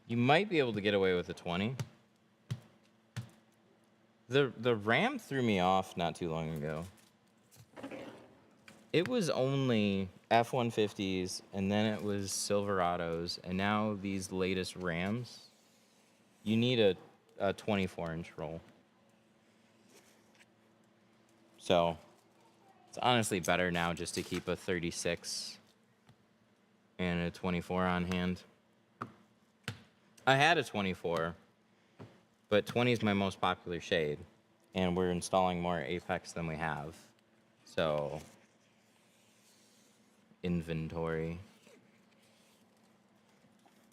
You might be able to get away with a 20. The Ram threw me off not too long ago. It was only F-150s, and then it was Silverados, and now these latest Rams, you need a 24-inch roll. So it's honestly better now just to keep a 36 and a 24 on hand. I had a 24, but 20 is my most popular shade, and we're installing more Apex than we have. So inventory.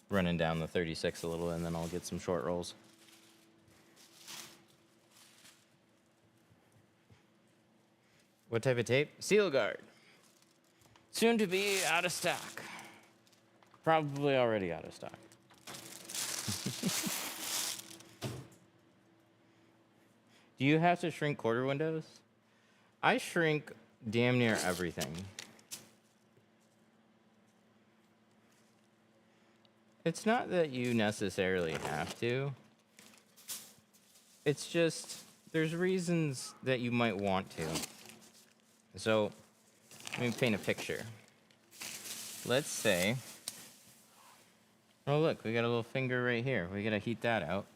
Running down the 36 a little, and then I'll get some short rolls. What type of tape? Seal Guard. Soon to be out of stock. Probably already out of stock. Do you have to shrink quarter windows? I shrink damn near everything. It's not that you necessarily have to. It's just, there's reasons that you might want to. So, let me paint a picture. Let's say, oh look, we got a little finger right here. We gotta heat that out.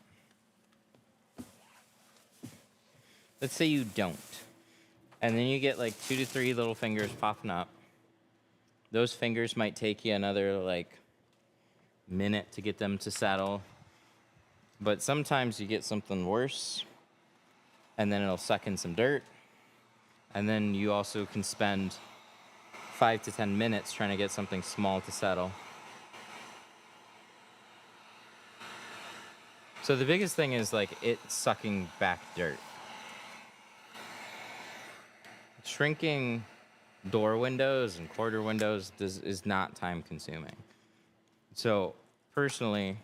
Let's say you don't. And then you get like 2 to 3 little fingers popping up. Those fingers might take you another like minute to get them to settle. But sometimes you get something worse, and then it'll suck in some dirt. And then you also can spend 5 to 10 minutes trying to get something small to settle. So the biggest thing is like it sucking back dirt. Shrinking door windows and quarter windows is not time consuming. So personally,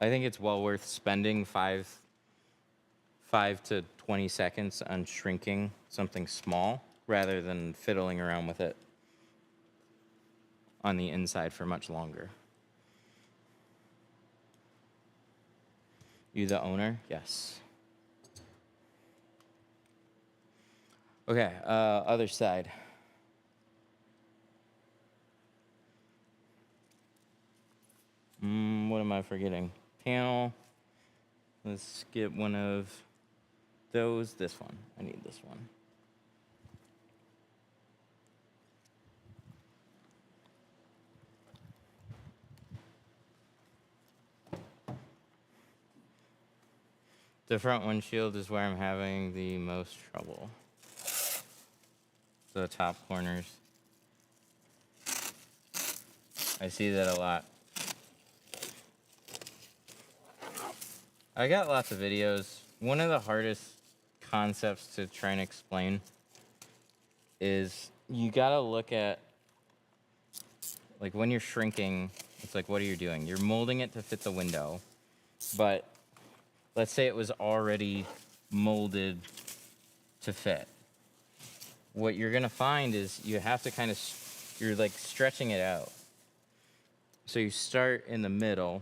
I think it's well worth spending 5 to 20 seconds on shrinking something small rather than fiddling around with it on the inside for much longer. You the owner? Yes. Okay, other side. What am I forgetting? Panel. Let's get one of those. This one. I need this one. The front windshield is where I'm having the most trouble. The top corners. I see that a lot. I got lots of videos. One of the hardest concepts to try and explain is you gotta look at, like when you're shrinking, it's like, what are you doing? You're molding it to fit the window, but let's say it was already molded to fit. What you're gonna find is you have to kind of, you're like stretching it out. So you start in the middle,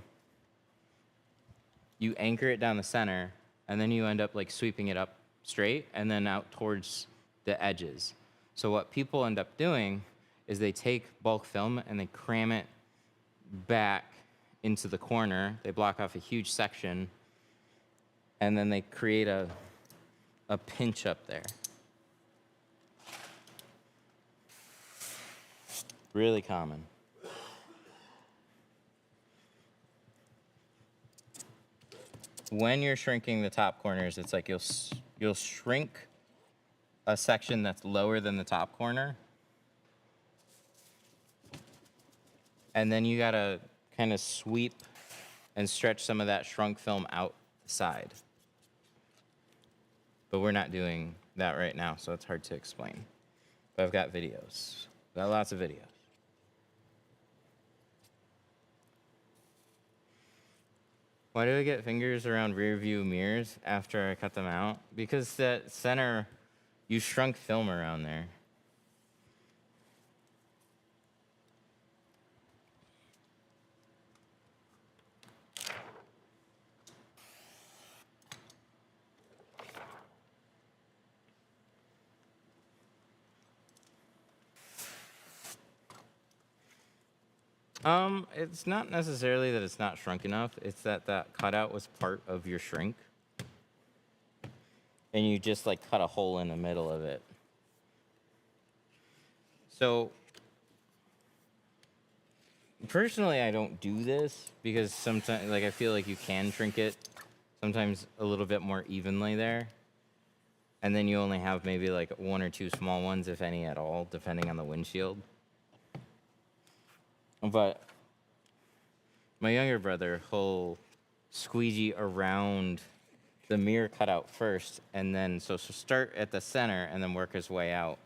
you anchor it down the center, and then you end up like sweeping it up straight and then out towards the edges. So what people end up doing is they take bulk film and they cram it back into the corner. They block off a huge section, and then they create a pinch up there. Really common. When you're shrinking the top corners, it's like you'll shrink a section that's lower than the top corner, and then you gotta kind of sweep and stretch some of that shrunk film out the side. But we're not doing that right now, so it's hard to explain. But I've got videos. Got lots of videos. Why do I get fingers around rear view mirrors after I cut them out? Because that center, you shrunk film around there. It's not necessarily that it's not shrunk enough. It's that that cutout was part of your shrink. And you just like cut a hole in the middle of it. So, personally, I don't do this because sometimes, like, I feel like you can shrink it sometimes a little bit more evenly there. And then you only have maybe like one or two small ones, if any at all, depending on the windshield. But my younger brother, he'll squeegee around the mirror cutout first, and then so start at the center and then work his way out.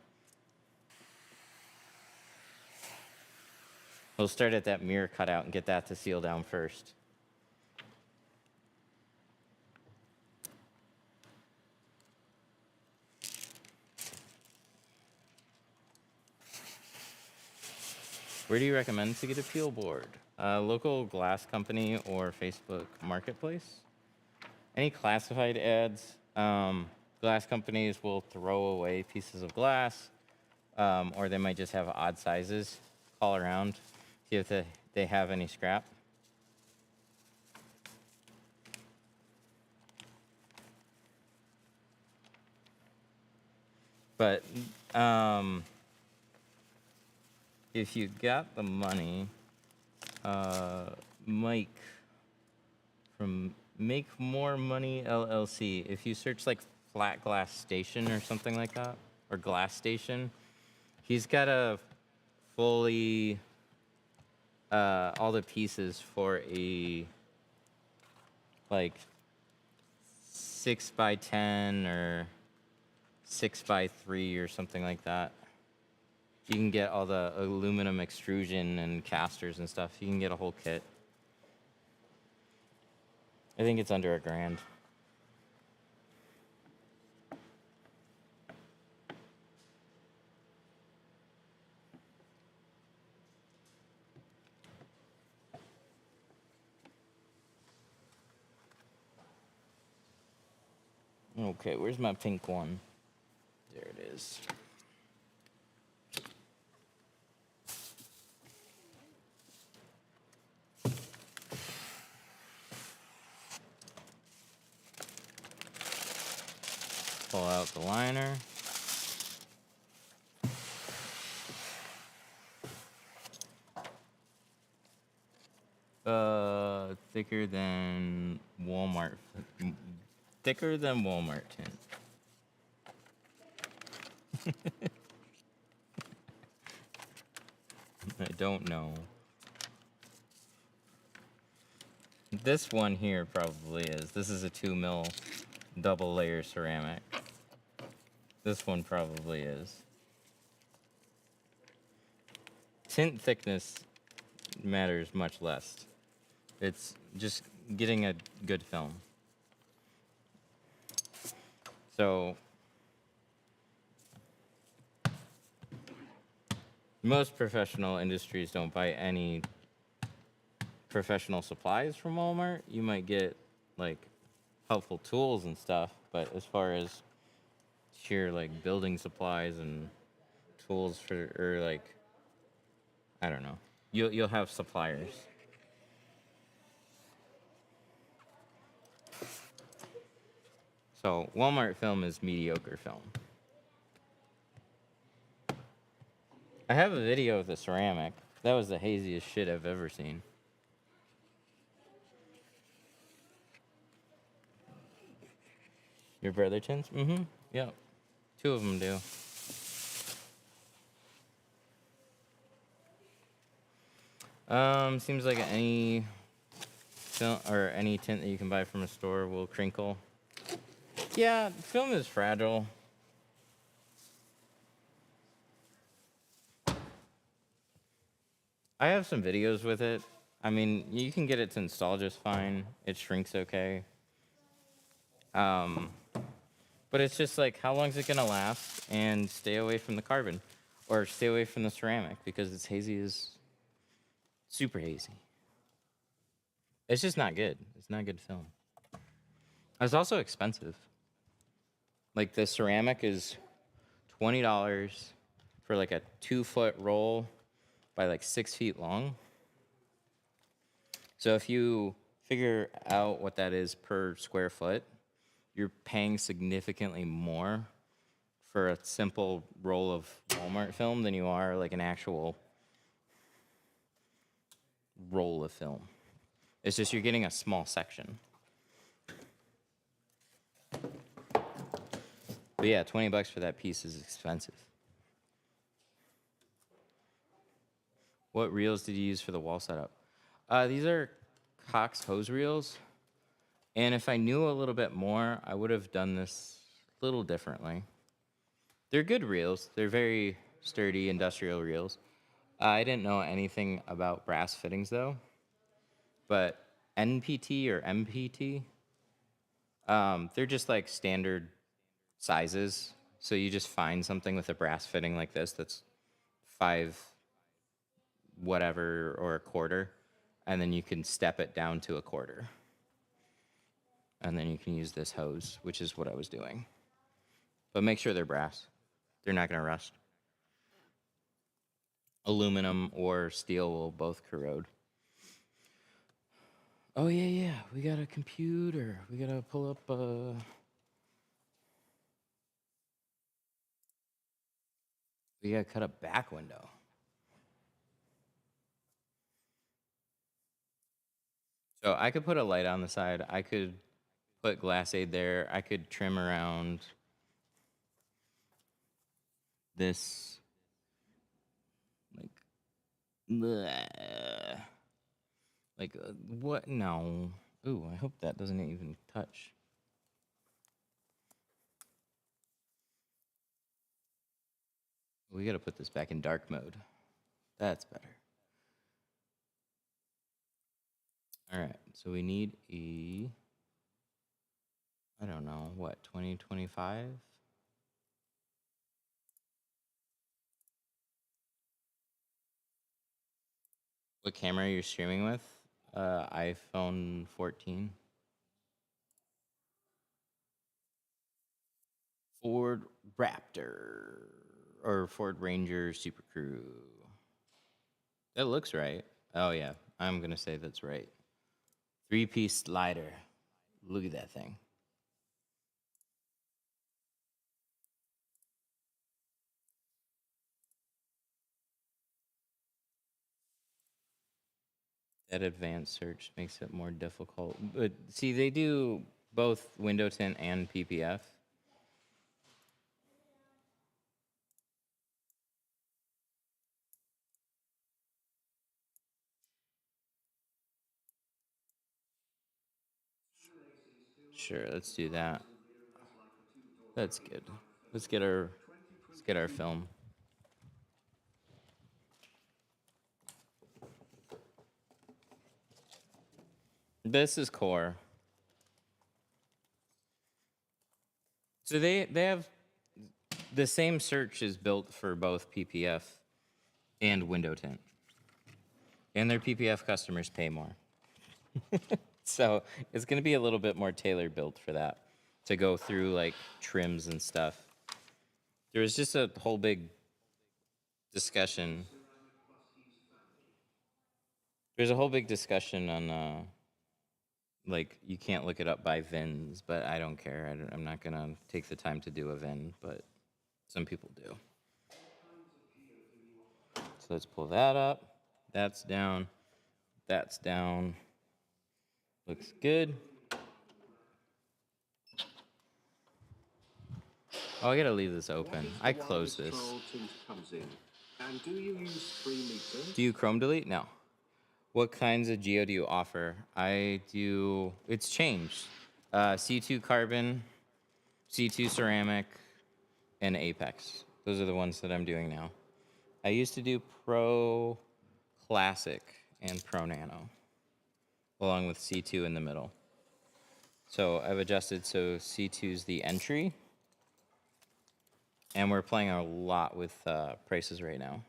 He'll start at that mirror cutout and get that to seal down first. Where do you recommend to get a peel board? Local glass company or Facebook Marketplace. Any classified ads, glass companies will throw away pieces of glass, or they might just have odd sizes. Call around, see if they have any scrap. But if you got the money, Mike from Make More Money LLC, if you search like Flat Glass Station or something like that, or Glass Station, he's got a fully all the pieces for a like 6x10 or 6x3 or something like that. You can get all the aluminum extrusion and casters and stuff. You can get a whole kit. I think it's under $1,000. Okay, where's my pink one? There it is. Pull out the liner. Thicker than Walmart. Thicker than Walmart tint. I don't know. This one here probably is. This is a 2 mil double layer ceramic. This one probably is. Tint thickness matters much less. It's just getting a good film. So most professional industries don't buy any professional supplies from Walmart. You might get like helpful tools and stuff, but as far as sheer like building supplies and tools for, or like, I don't know, you'll have suppliers. So Walmart film is mediocre film. I have a video of the ceramic. That was the haziest shit I've ever seen. Your brother tints? Mm-hmm. Yep. 2 of them do. Seems like any film or any tint that you can buy from a store will crinkle. Yeah, film is fragile. I have some videos with it. I mean, you can get it to install just fine. It shrinks okay. But it's just like, how long is it gonna last? And stay away from the carbon, or stay away from the ceramic because it's hazy as super hazy. It's just not good. It's not good film. It's also expensive. Like the ceramic is $20 for like a 2-foot roll by like 6 feet long. So if you figure out what that is per square foot, you're paying significantly more for a simple roll of Walmart film than you are like an actual roll of film. It's just you're getting a small section. But yeah, $20 for that piece is expensive. What reels did you use for the wall setup? These are Cox hose reels. And if I knew a little bit more, I would have done this a little differently. They're good reels. They're very sturdy industrial reels. I didn't know anything about brass fittings though. But NPT or MPT, they're just like standard sizes. So you just find something with a brass fitting like this that's 5 whatever or a quarter, and then you can step it down to a quarter. And then you can use this hose, which is what I was doing. But make sure they're brass. They're not going to rust. Aluminum or steel will both corrode. Oh, yeah. We got a computer. We got to pull up we got to cut a back window. So I could put a light on the side. I could put glass aid there. I could trim around this, like, bleh. Like, what? No. Ooh, I hope that doesn't even touch. We got to put this back in dark mode. That's better. All right, so we need I don't know, what, 2025? What camera are you streaming with? iPhone 14. Ford Raptor or Ford Ranger Super Crew. That looks right. Oh yeah, I'm gonna say that's right. 3-piece slider. Look at that thing. That advanced search makes it more difficult. But see, they do both window tint and PPF. Sure, let's do that. That's good. Let's get our film. This is core. So they have the same search is built for both PPF and window tint. And their PPF customers pay more. So it's going to be a little bit more tailor built for that, to go through like trims and stuff. There was just a whole big discussion. There's a whole big discussion on like you can't look it up by VINs, but I don't care. I'm not going to take the time to do a VIN, but some people do. So let's pull that up. That's down. That's down. Looks good. Oh, I gotta leave this open. I closed this. Do you Chrome delete? No. What kinds of geo do you offer? I do. It's changed. C2 carbon, C2 ceramic, and Apex. Those are the ones that I'm doing now. I used to do Pro, Classic and Pro Nano, along with C2 in the middle. So I've adjusted so C2 is the entry, and we're playing a lot with prices right now.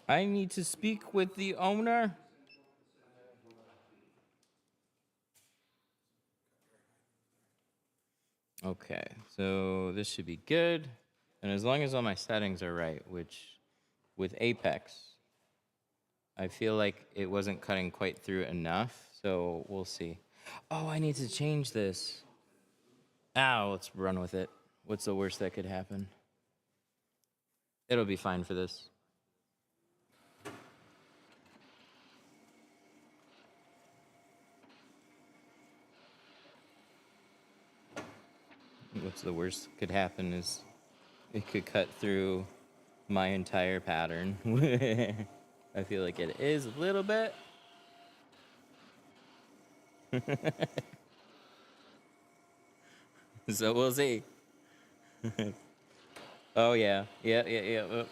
I need to speak with the owner. Okay, so this should be good. And as long as all my settings are right, which with Apex, I feel like it wasn't cutting quite through enough, so we'll see. Oh, I need to change this. Ow, let's run with it. What's the worst that could happen? It'll be fine for this. What's the worst could happen is it could cut through my entire pattern. I feel like it is a little bit. So we'll see. Oh, yeah. Yeah. Oh.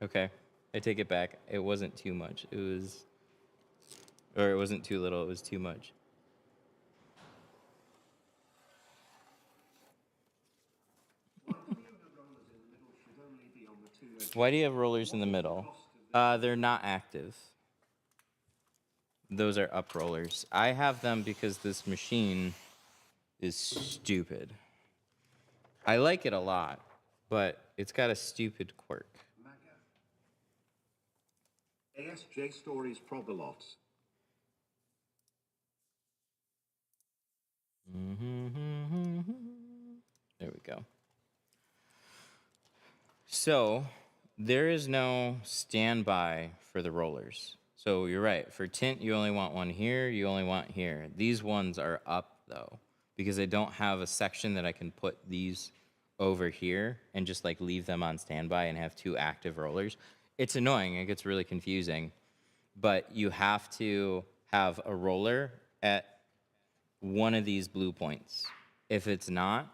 Okay. I take it back. It wasn't too much. It was... Or it wasn't too little. It was too much. Why do you have rollers in the middle? They're not active. Those are up rollers. I have them because this machine is stupid. I like it a lot, but it's got a stupid quirk. ASJ Stories Progalots. There we go. So there is no standby for the rollers. So you're right. For tint, you only want one here. You only want here. These ones are up, though, because I don't have a section that I can put these over here and just, like, leave them on standby and have two active rollers. It's annoying. It gets really confusing. But you have to have a roller at one of these blue points. If it's not,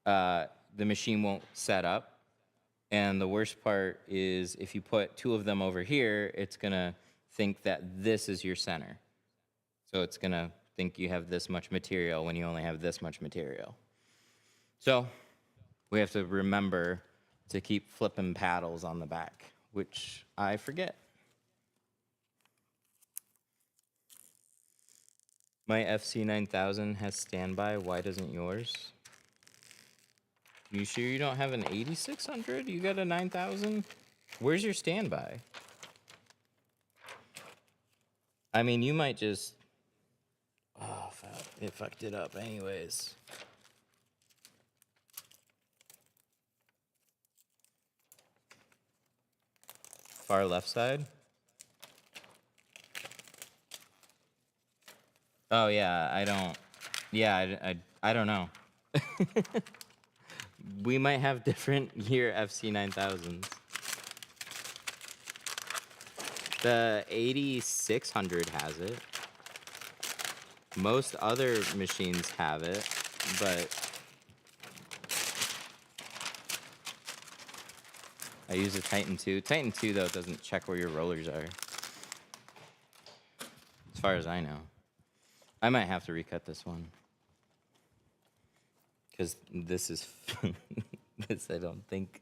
the machine won't set up. And the worst part is if you put two of them over here, it's going to think that this is your center. So it's going to think you have this much material when you only have this much material. So we have to remember to keep flipping paddles on the back, which I forget. My FC9000 has standby. Why doesn't yours? You sure you don't have an 8600? You got a 9000? Where's your standby? I mean, you might just... Oh, it fucked it up anyways. Far left side? Oh, yeah, I don't... Yeah, I don't know. We might have different year FC9000s. The 8600 has it. Most other machines have it, but I use a Titan 2. Titan 2, though, doesn't check where your rollers are. As far as I know. I might have to recut this one. Because this is... this, I don't think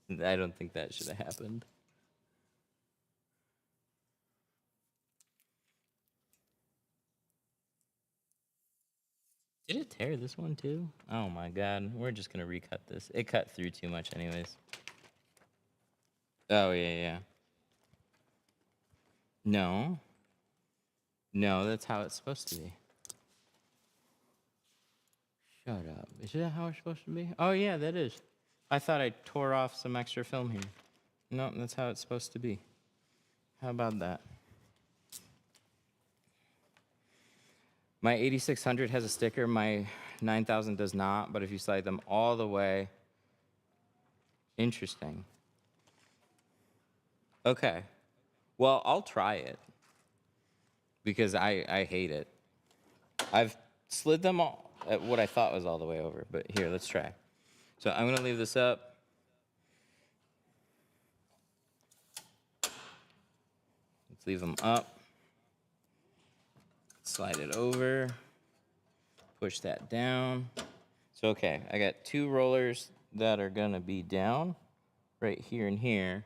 that should have happened. Did it tear this one too? Oh my god, we're just gonna recut this. It cut through too much anyways. Oh, yeah. No. No, that's how it's supposed to be. Shut up. Is that how it's supposed to be? Oh, yeah, that is. I thought I tore off some extra film here. No, that's how it's supposed to be. How about that? My 8600 has a sticker. My 9000 does not, but if you slide them all the way... Interesting. Okay. Well, I'll try it because I hate it. I've slid them all at what I thought was all the way over, but here, let's try. So I'm gonna leave this up. Let's leave them up. Slide it over. Push that down. So okay, I got 2 rollers that are gonna be down right here and here,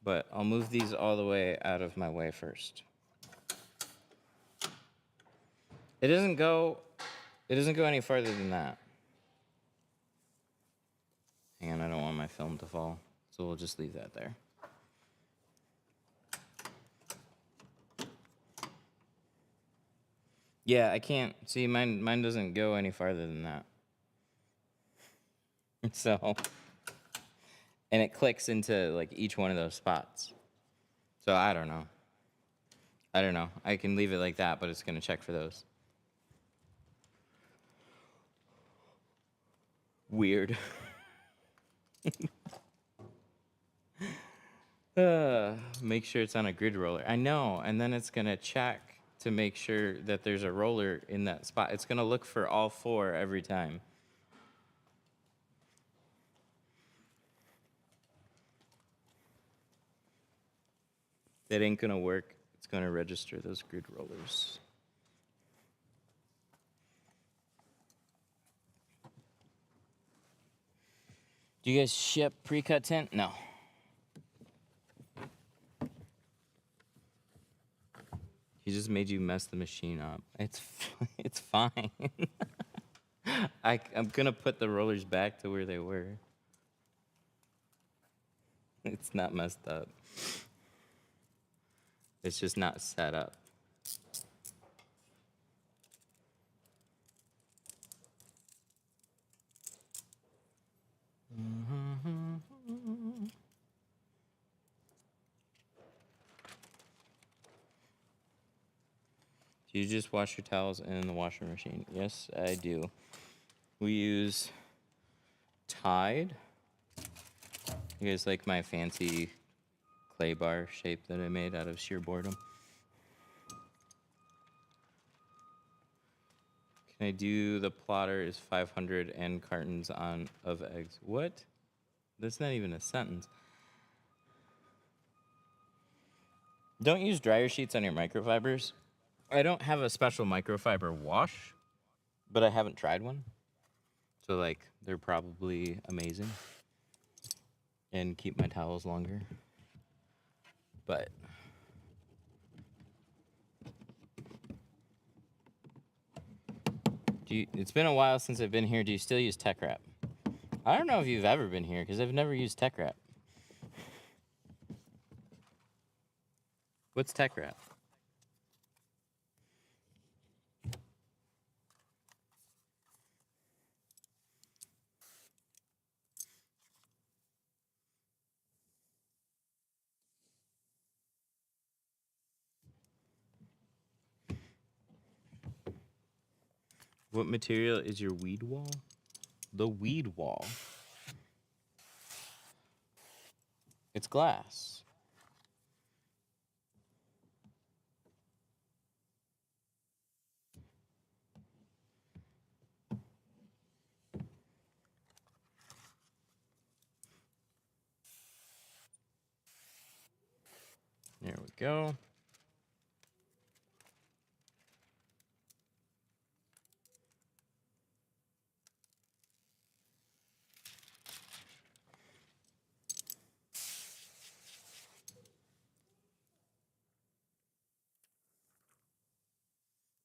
but I'll move these all the way out of my way first. It doesn't go any farther than that. Hang on, I don't want my film to fall, so we'll just leave that there. Yeah, I can't see mine doesn't go any farther than that. So, and it clicks into like each one of those spots. So I don't know. I can leave it like that, but it's gonna check for those. Weird. Make sure it's on a grid roller. I know, and then it's gonna check to make sure that there's a roller in that spot. It's gonna look for all 4 every time. That ain't gonna work. It's gonna register those grid rollers. Do you guys ship pre-cut tint? No. He just made you mess the machine up. It's fine. I'm gonna put the rollers back to where they were. It's not messed up. It's just not set up. Do you just wash your towels in the washing machine? Yes, I do. We use Tide. You guys like my fancy clay bar shape that I made out of sheer boredom? Can I do the plotter is 500 and cartons of eggs? What? That's not even a sentence. Don't use dryer sheets on your microfibers. I don't have a special microfiber wash, but I haven't tried one. So, like, they're probably amazing and keep my towels longer. But it's been a while since I've been here. Do you still use tech wrap? I don't know if you've ever been here because I've never used tech wrap. What's tech wrap? What material is your weed wall? The weed wall. It's glass. There we go.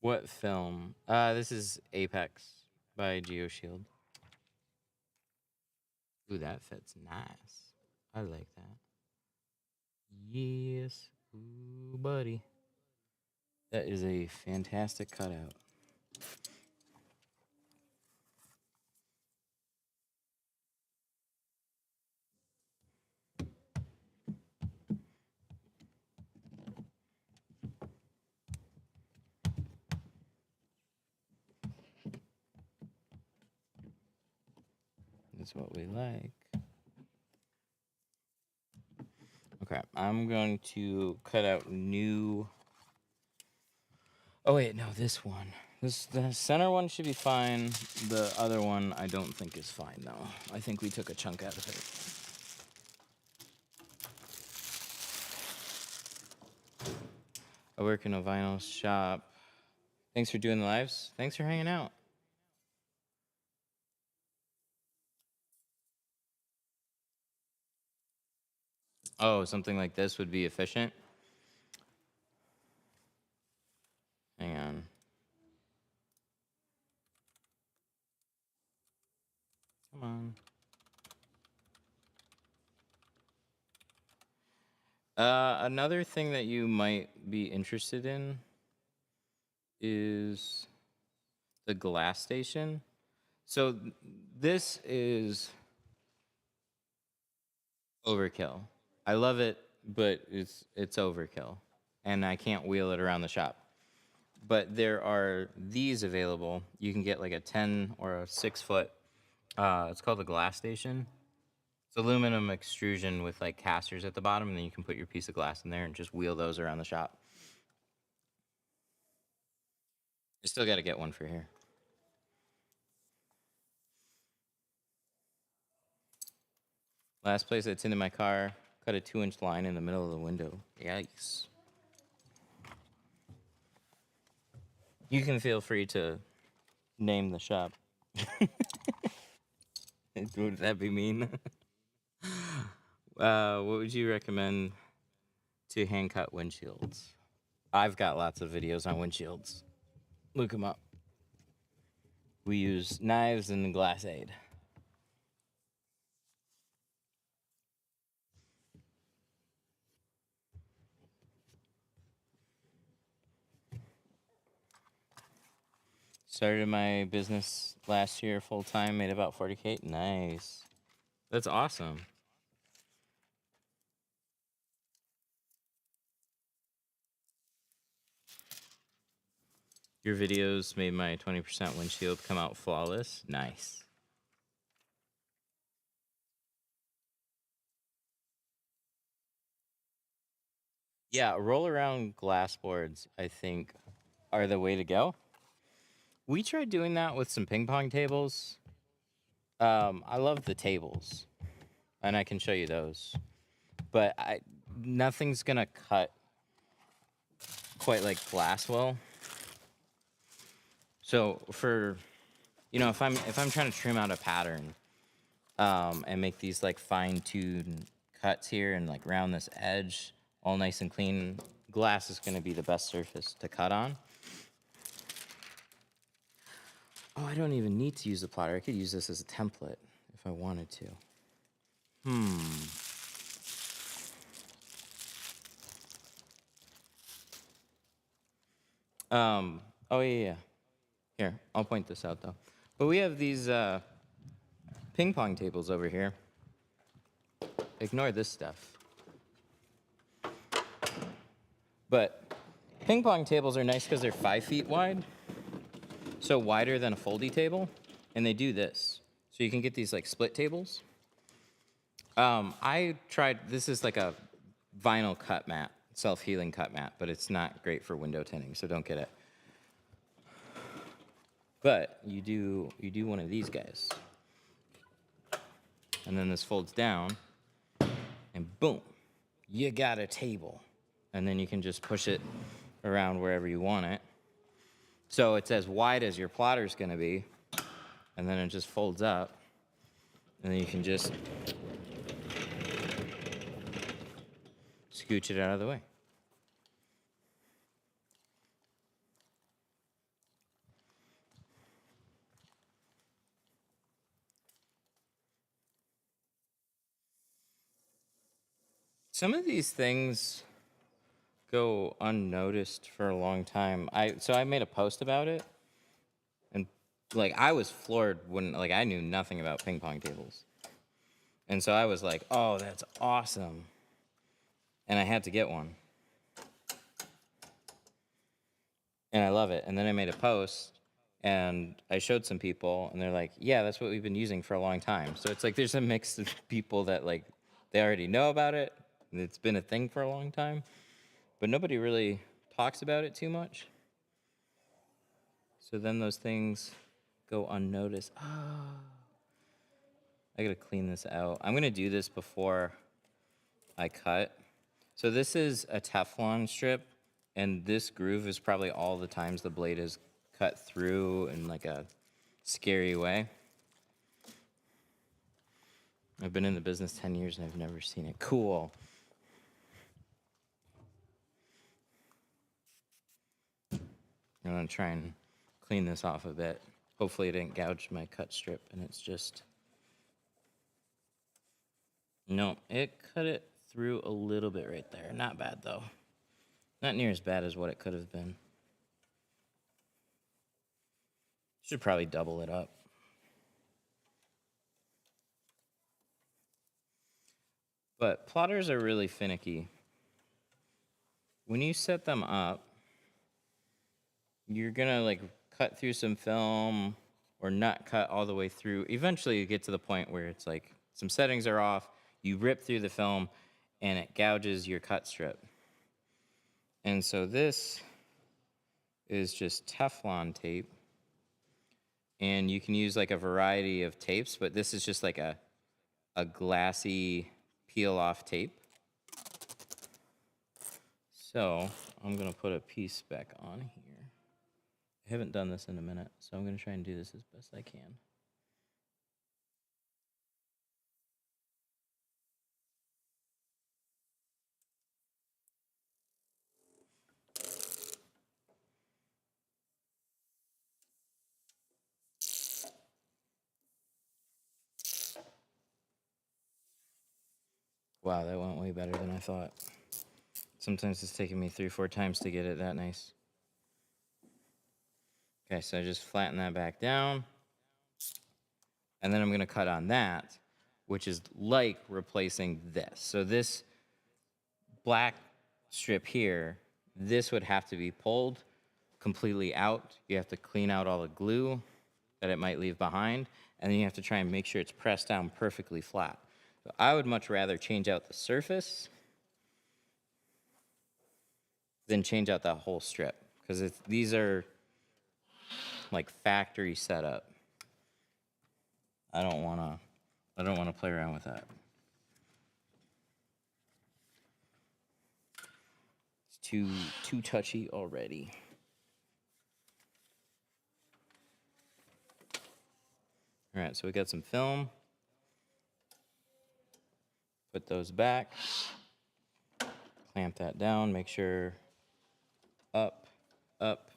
What film? This is Apex by GeoShield. Ooh, that fits nice. I like that. Yes. Ooh, buddy. That is a fantastic cutout. That's what we like. Okay, I'm going to cut out new. Oh wait, no, this one. The center one should be fine. The other one I don't think is fine though. I think we took a chunk out of it. I work in a vinyl shop. Thanks for doing the lives. Thanks for hanging out. Oh, something like this would be efficient. Hang on. Come on. Another thing that you might be interested in is the glass station. So this is overkill. I love it, but it's overkill, and I can't wheel it around the shop. But there are these available. You can get like a 10 or a 6-foot. It's called the glass station. It's aluminum extrusion with like casters at the bottom, and then you can put your piece of glass in there and just wheel those around the shop. I still got to get one for here. Last place I tinted my car, cut a 2-inch line in the middle of the window. Yikes. You can feel free to name the shop. Would that be mean? What would you recommend to hand cut windshields? I've got lots of videos on windshields. Look them up. We use knives and glass aid. Started my business last year full time, made about 40K. Nice. That's awesome. Your videos made my 20% windshield come out flawless. Nice. Yeah, roll around glass boards, I think, are the way to go. We tried doing that with some ping pong tables. I love the tables, and I can show you those. But nothing's gonna cut quite like glass will. So for, if I'm trying to trim out a pattern, and make these like fine-tuned cuts here and like round this edge all nice and clean, glass is gonna be the best surface to cut on. Oh, I don't even need to use the plotter. I could use this as a template if I wanted to. Oh yeah. Here, I'll point this out though. But we have these ping pong tables over here. Ignore this stuff. But ping pong tables are nice because they're 5 feet wide. So wider than a foldy table. And they do this. So you can get these like split tables. I tried, this is like a vinyl cut mat, self-healing cut mat, but it's not great for window tinting, so don't get it. But you do one of these guys. And then this folds down, and boom, you got a table. And then you can just push it around wherever you want it. So it's as wide as your plotter's gonna be, and then it just folds up, and then you can just scooch it out of the way. Some of these things go unnoticed for a long time. So I made a post about it, and like I was floored when like I knew nothing about ping pong tables. And so I was like, "Oh, that's awesome." And I had to get one. And I love it. And then I made a post and I showed some people and they're like, "Yeah, that's what we've been using for a long time." So it's like there's a mix of people that like they already know about it, It's been a thing for a long time, but nobody really talks about it too much. So then those things go unnoticed. Ah, I gotta clean this out. I'm gonna do this before I cut. So this is a Teflon strip, and this groove is probably all the times the blade is cut through in like a scary way. I've been in the business 10 years and I've never seen it. Cool. I'm gonna try and clean this off a bit. Hopefully it didn't gouge my cut strip and it's just... No, it cut it through a little bit right there. Not bad though. Not near as bad as what it could have been. Should probably double it up. But plotters are really finicky. When you set them up, you're gonna like cut through some film or not cut all the way through. Eventually you get to the point where it's like some settings are off, you rip through the film and it gouges your cut strip. And so this is just Teflon tape. And you can use like a variety of tapes, but this is just like a glassy peel off tape. So I'm gonna put a piece back on here. I haven't done this in a minute, so I'm gonna try and do this as best I can. Wow, that went way better than I thought. Sometimes it's taking me 3 or 4 times to get it that nice. Okay, so I just flatten that back down. And then I'm gonna cut on that, which is like replacing this. So this black strip here, this would have to be pulled completely out. You have to clean out all the glue that it might leave behind, and then you have to try and make sure it's pressed down perfectly flat. So I would much rather change out the surface than change out that whole strip, because these are like factory setup. I don't wanna play around with that. It's too touchy already. All right, so we got some film. Put those back. Clamp that down, make sure up, up,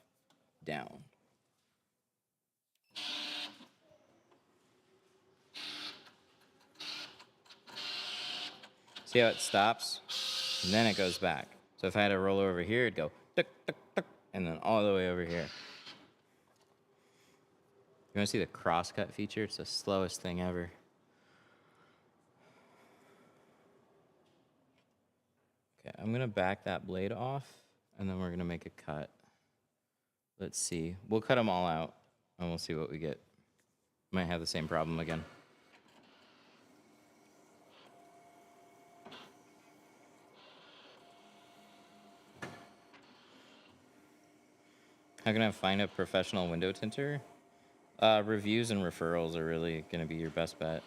down. See how it stops? And then it goes back. So if I had a roller over here, it'd go tuk, tuk, tuk, and then all the way over here. You wanna see the crosscut feature? It's the slowest thing ever. Okay, I'm gonna back that blade off, and then we're gonna make a cut. Let's see. We'll cut them all out, and we'll see what we get. Might have the same problem again. How can I find a professional window tinter? Reviews and referrals are really gonna be your best bet.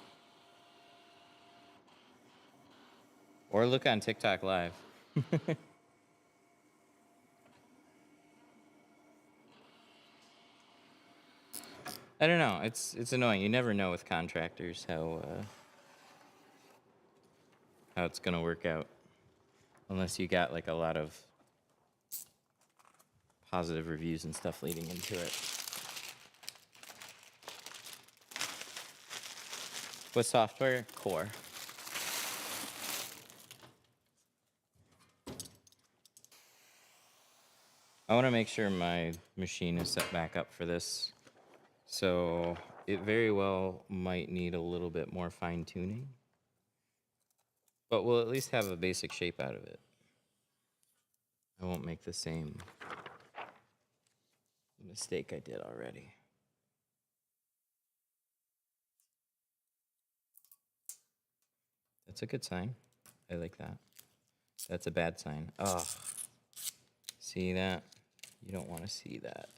Or look on TikTok Live. I don't know. It's annoying. You never know with contractors how it's gonna work out, unless you got like a lot of positive reviews and stuff leading into it. What software? Core. I want to make sure my machine is set back up for this. So it very well might need a little bit more fine tuning, but we'll at least have a basic shape out of it. I won't make the same mistake I did already. That's a good sign. I like that. That's a bad sign. Oh, see that? You don't want to see that.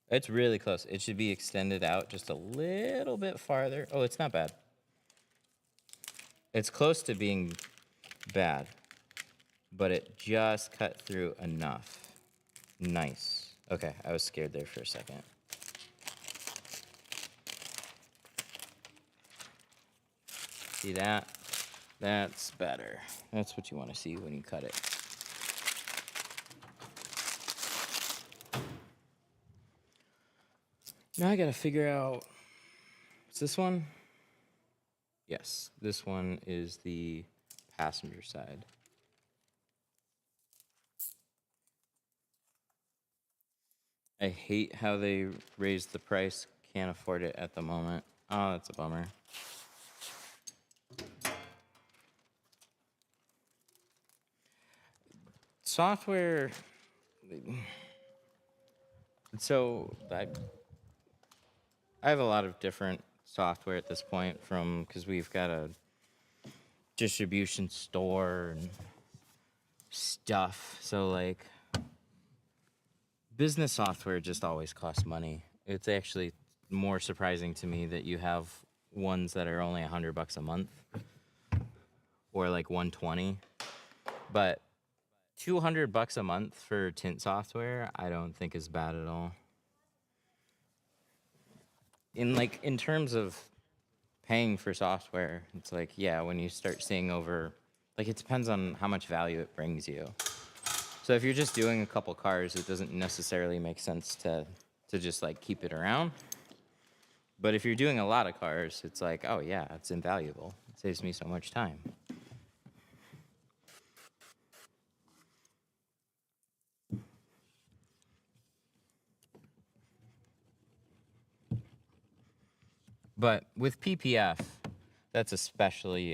It's really close. It should be extended out just a little bit farther. Oh, it's not bad. It's close to being bad, but it just cut through enough. Nice. Okay, I was scared there for a second. See that? That's better. That's what you want to see when you cut it. Now I gotta figure out, is this one? Yes, this one is the passenger side. I hate how they raised the price. Can't afford it at the moment. Oh, that's a bummer. Software. So I have a lot of different software at this point because we've got a distribution store and stuff. So like business software just always costs money. It's actually more surprising to me that you have ones that are only $100 a month or like 120. But $200 a month for tint software, I don't think is bad at all. In terms of paying for software, it's like, yeah, when you start seeing over, like, it depends on how much value it brings you. So if you're just doing a couple cars, it doesn't necessarily make sense to just like keep it around. But if you're doing a lot of cars, it's like, oh yeah, it's invaluable. It saves me so much time. But with PPF, that's especially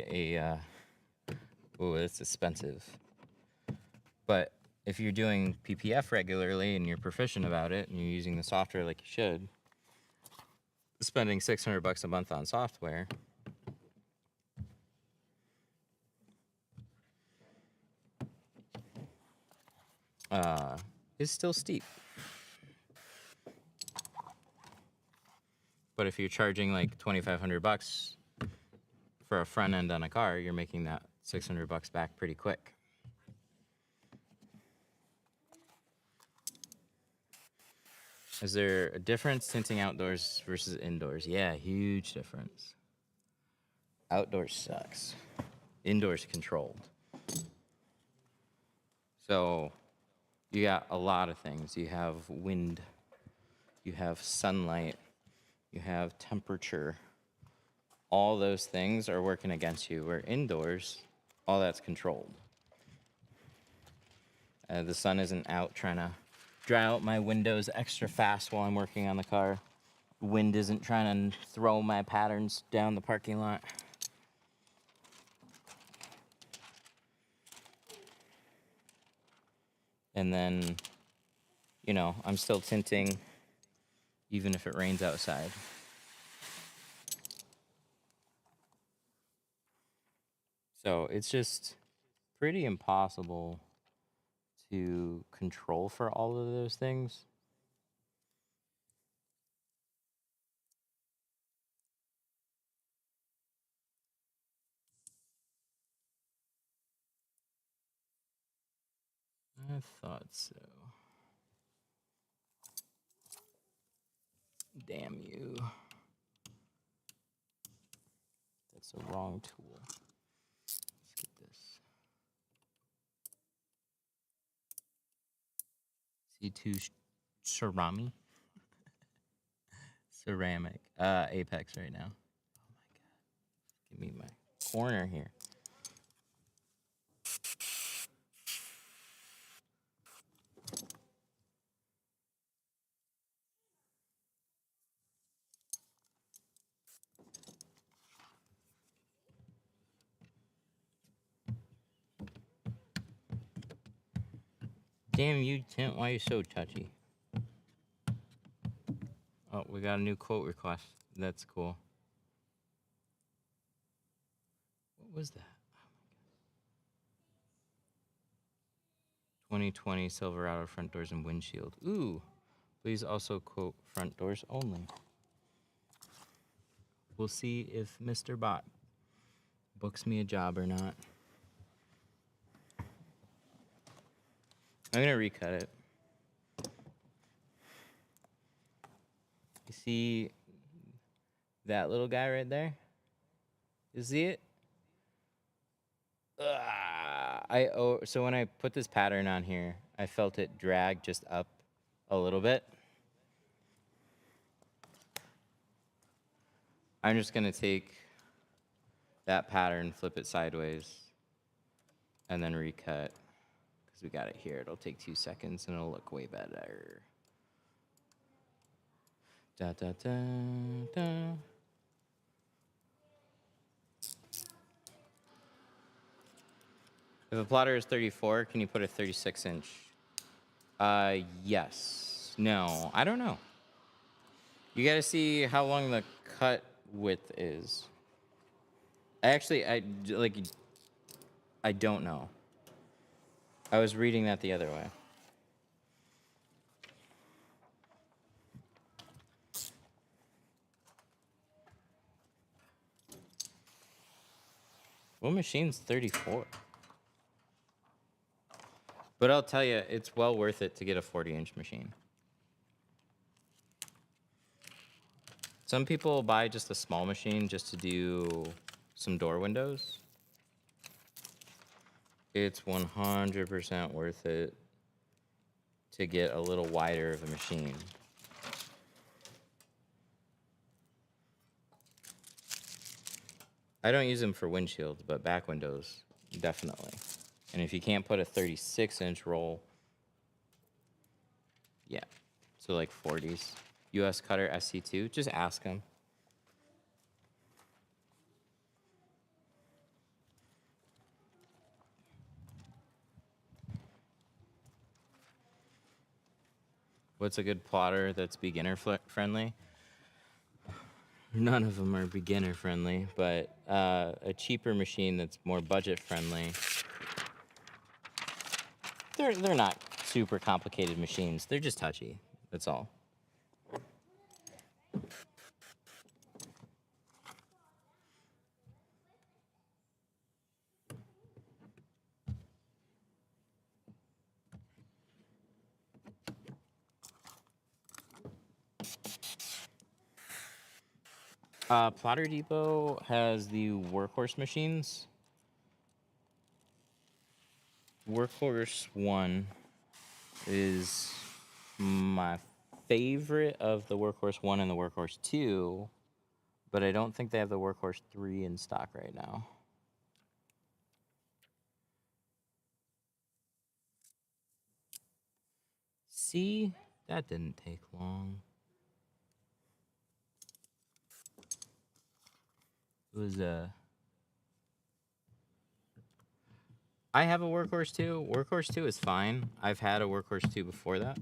it's expensive. But if you're doing PPF regularly and you're proficient about it and you're using the software like you should, spending $600 a month on software is still steep. But if you're charging like $2,500 for a front end on a car, you're making that $600 back pretty quick. Is there a difference tinting outdoors versus indoors? Yeah, huge difference. Outdoors sucks. Indoors controlled. So you got a lot of things. You have wind, you have sunlight, you have temperature. All those things are working against you. Where indoors, all that's controlled. The sun isn't out trying to dry out my windows extra fast while I'm working on the car. Wind isn't trying to throw my patterns down the parking lot. And then, you know, I'm still tinting even if it rains outside. So it's just pretty impossible to control for all of those things. I thought so. Damn you. That's the wrong tool. Let's get this. C2 ceramic. Ceramic. Apex right now. Oh my god. Give me my corner here. Damn you, Tint. Why are you so touchy? Oh, we got a new quote request. That's cool. What was that? 2020 Silverado front doors and windshield. Ooh, please also quote front doors only. We'll see if Mr. Bot books me a job or not. I'm gonna recut it. You see that little guy right there? You see it? So when I put this pattern on here, I felt it drag just up a little bit. I'm just gonna take that pattern, flip it sideways, and then recut. Because we got it here. It'll take 2 seconds and it'll look way better. Da da da da. If a plotter is 34, can you put a 36-inch? Yes. No, I don't know. You gotta see how long the cut width is. Actually, I don't know. I was reading that the other way. What machine's 34? But I'll tell you, it's well worth it to get a 40-inch machine. Some people buy just a small machine just to do some door windows. It's 100% worth it to get a little wider of a machine. I don't use them for windshields, but back windows, definitely. And if you can't put a 36-inch roll, yeah, so like 40s. US Cutter SC2, just ask them. What's a good plotter that's beginner friendly? None of them are beginner friendly, but a cheaper machine that's more budget friendly. They're not super complicated machines. They're just touchy. That's all. Plotter Depot has the Workhorse machines. Workhorse 1 is my favorite of the Workhorse 1 and the Workhorse 2, but I don't think they have the Workhorse 3 in stock right now. See? That didn't take long. It was I have a Workhorse 2. Workhorse 2 is fine. I've had a Workhorse 2 before that.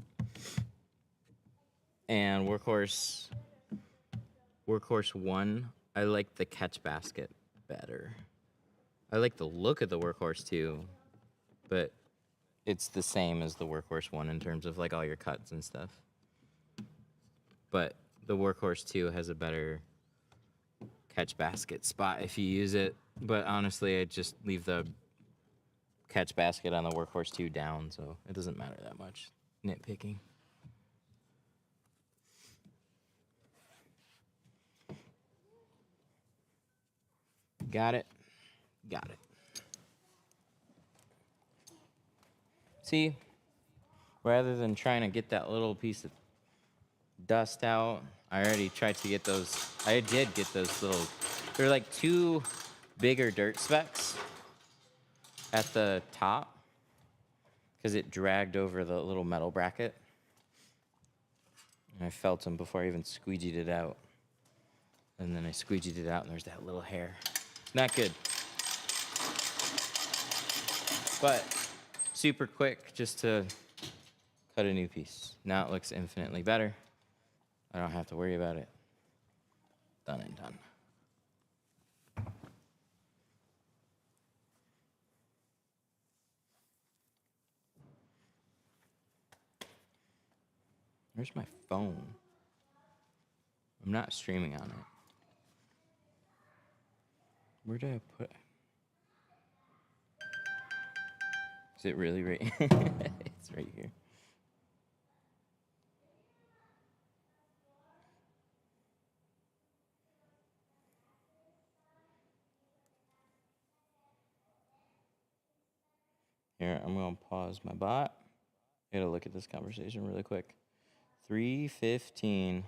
And Workhorse 1, I like the catch basket better. I like the look of the Workhorse 2, but it's the same as the Workhorse 1 in terms of like all your cuts and stuff. But the Workhorse 2 has a better catch basket spot if you use it. But honestly, I just leave the catch basket on the Workhorse 2 down, so it doesn't matter that much. Nitpicking. Got it? Got it. See, rather than trying to get that little piece of dust out, I already tried to get those. I did get those little, they're like 2 bigger dirt specks at the top because it dragged over the little metal bracket. And I felt them before I even squeegeed it out. And then I squeegeed it out and there's that little hair. Not good. But super quick just to cut a new piece. Now it looks infinitely better. I don't have to worry about it. Done and done. Where's my phone? I'm not streaming on it. Where did I put it? Is it really right? It's right here. Here, I'm going to pause my bot. I got to look at this conversation really quick. 3:15.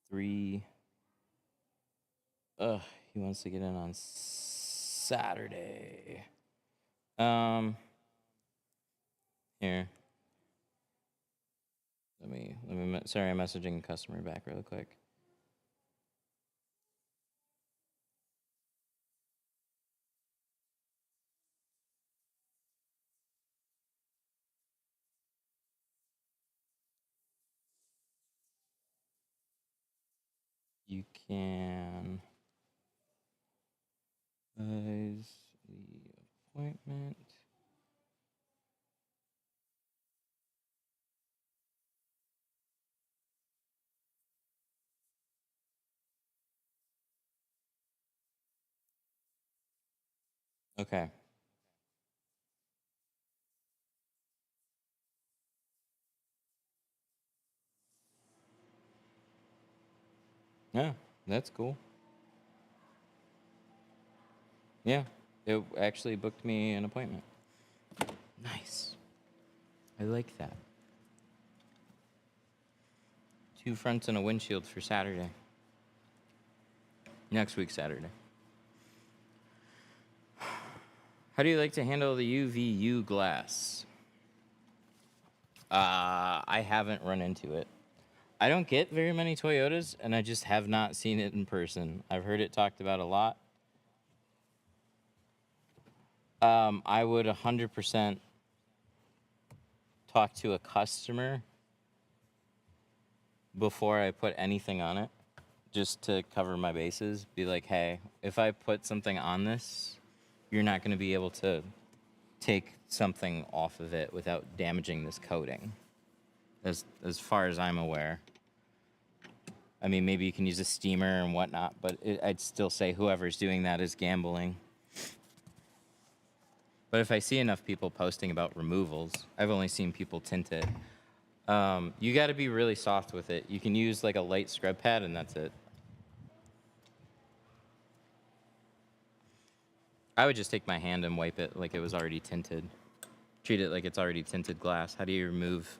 3. He wants to get in on Saturday. Here. Sorry, I'm messaging a customer back really quick. You can the appointment. Okay. Yeah, that's cool. Yeah, it actually booked me an appointment. Nice. I like that. 2 fronts and a windshield for Saturday. Next week, Saturday. How do you like to handle the UVU glass? I haven't run into it. I don't get very many Toyotas, and I just have not seen it in person. I've heard it talked about a lot. I would 100% talk to a customer before I put anything on it, just to cover my bases. Be like, hey, if I put something on this, you're not going to be able to take something off of it without damaging this coating, as far as I'm aware. I mean, maybe you can use a steamer and whatnot, but I'd still say whoever's doing that is gambling. But if I see enough people posting about removals, I've only seen people tint it. You got to be really soft with it. You can use like a light scrub pad, and that's it. I would just take my hand and wipe it like it was already tinted. Treat it like it's already tinted glass. How do you remove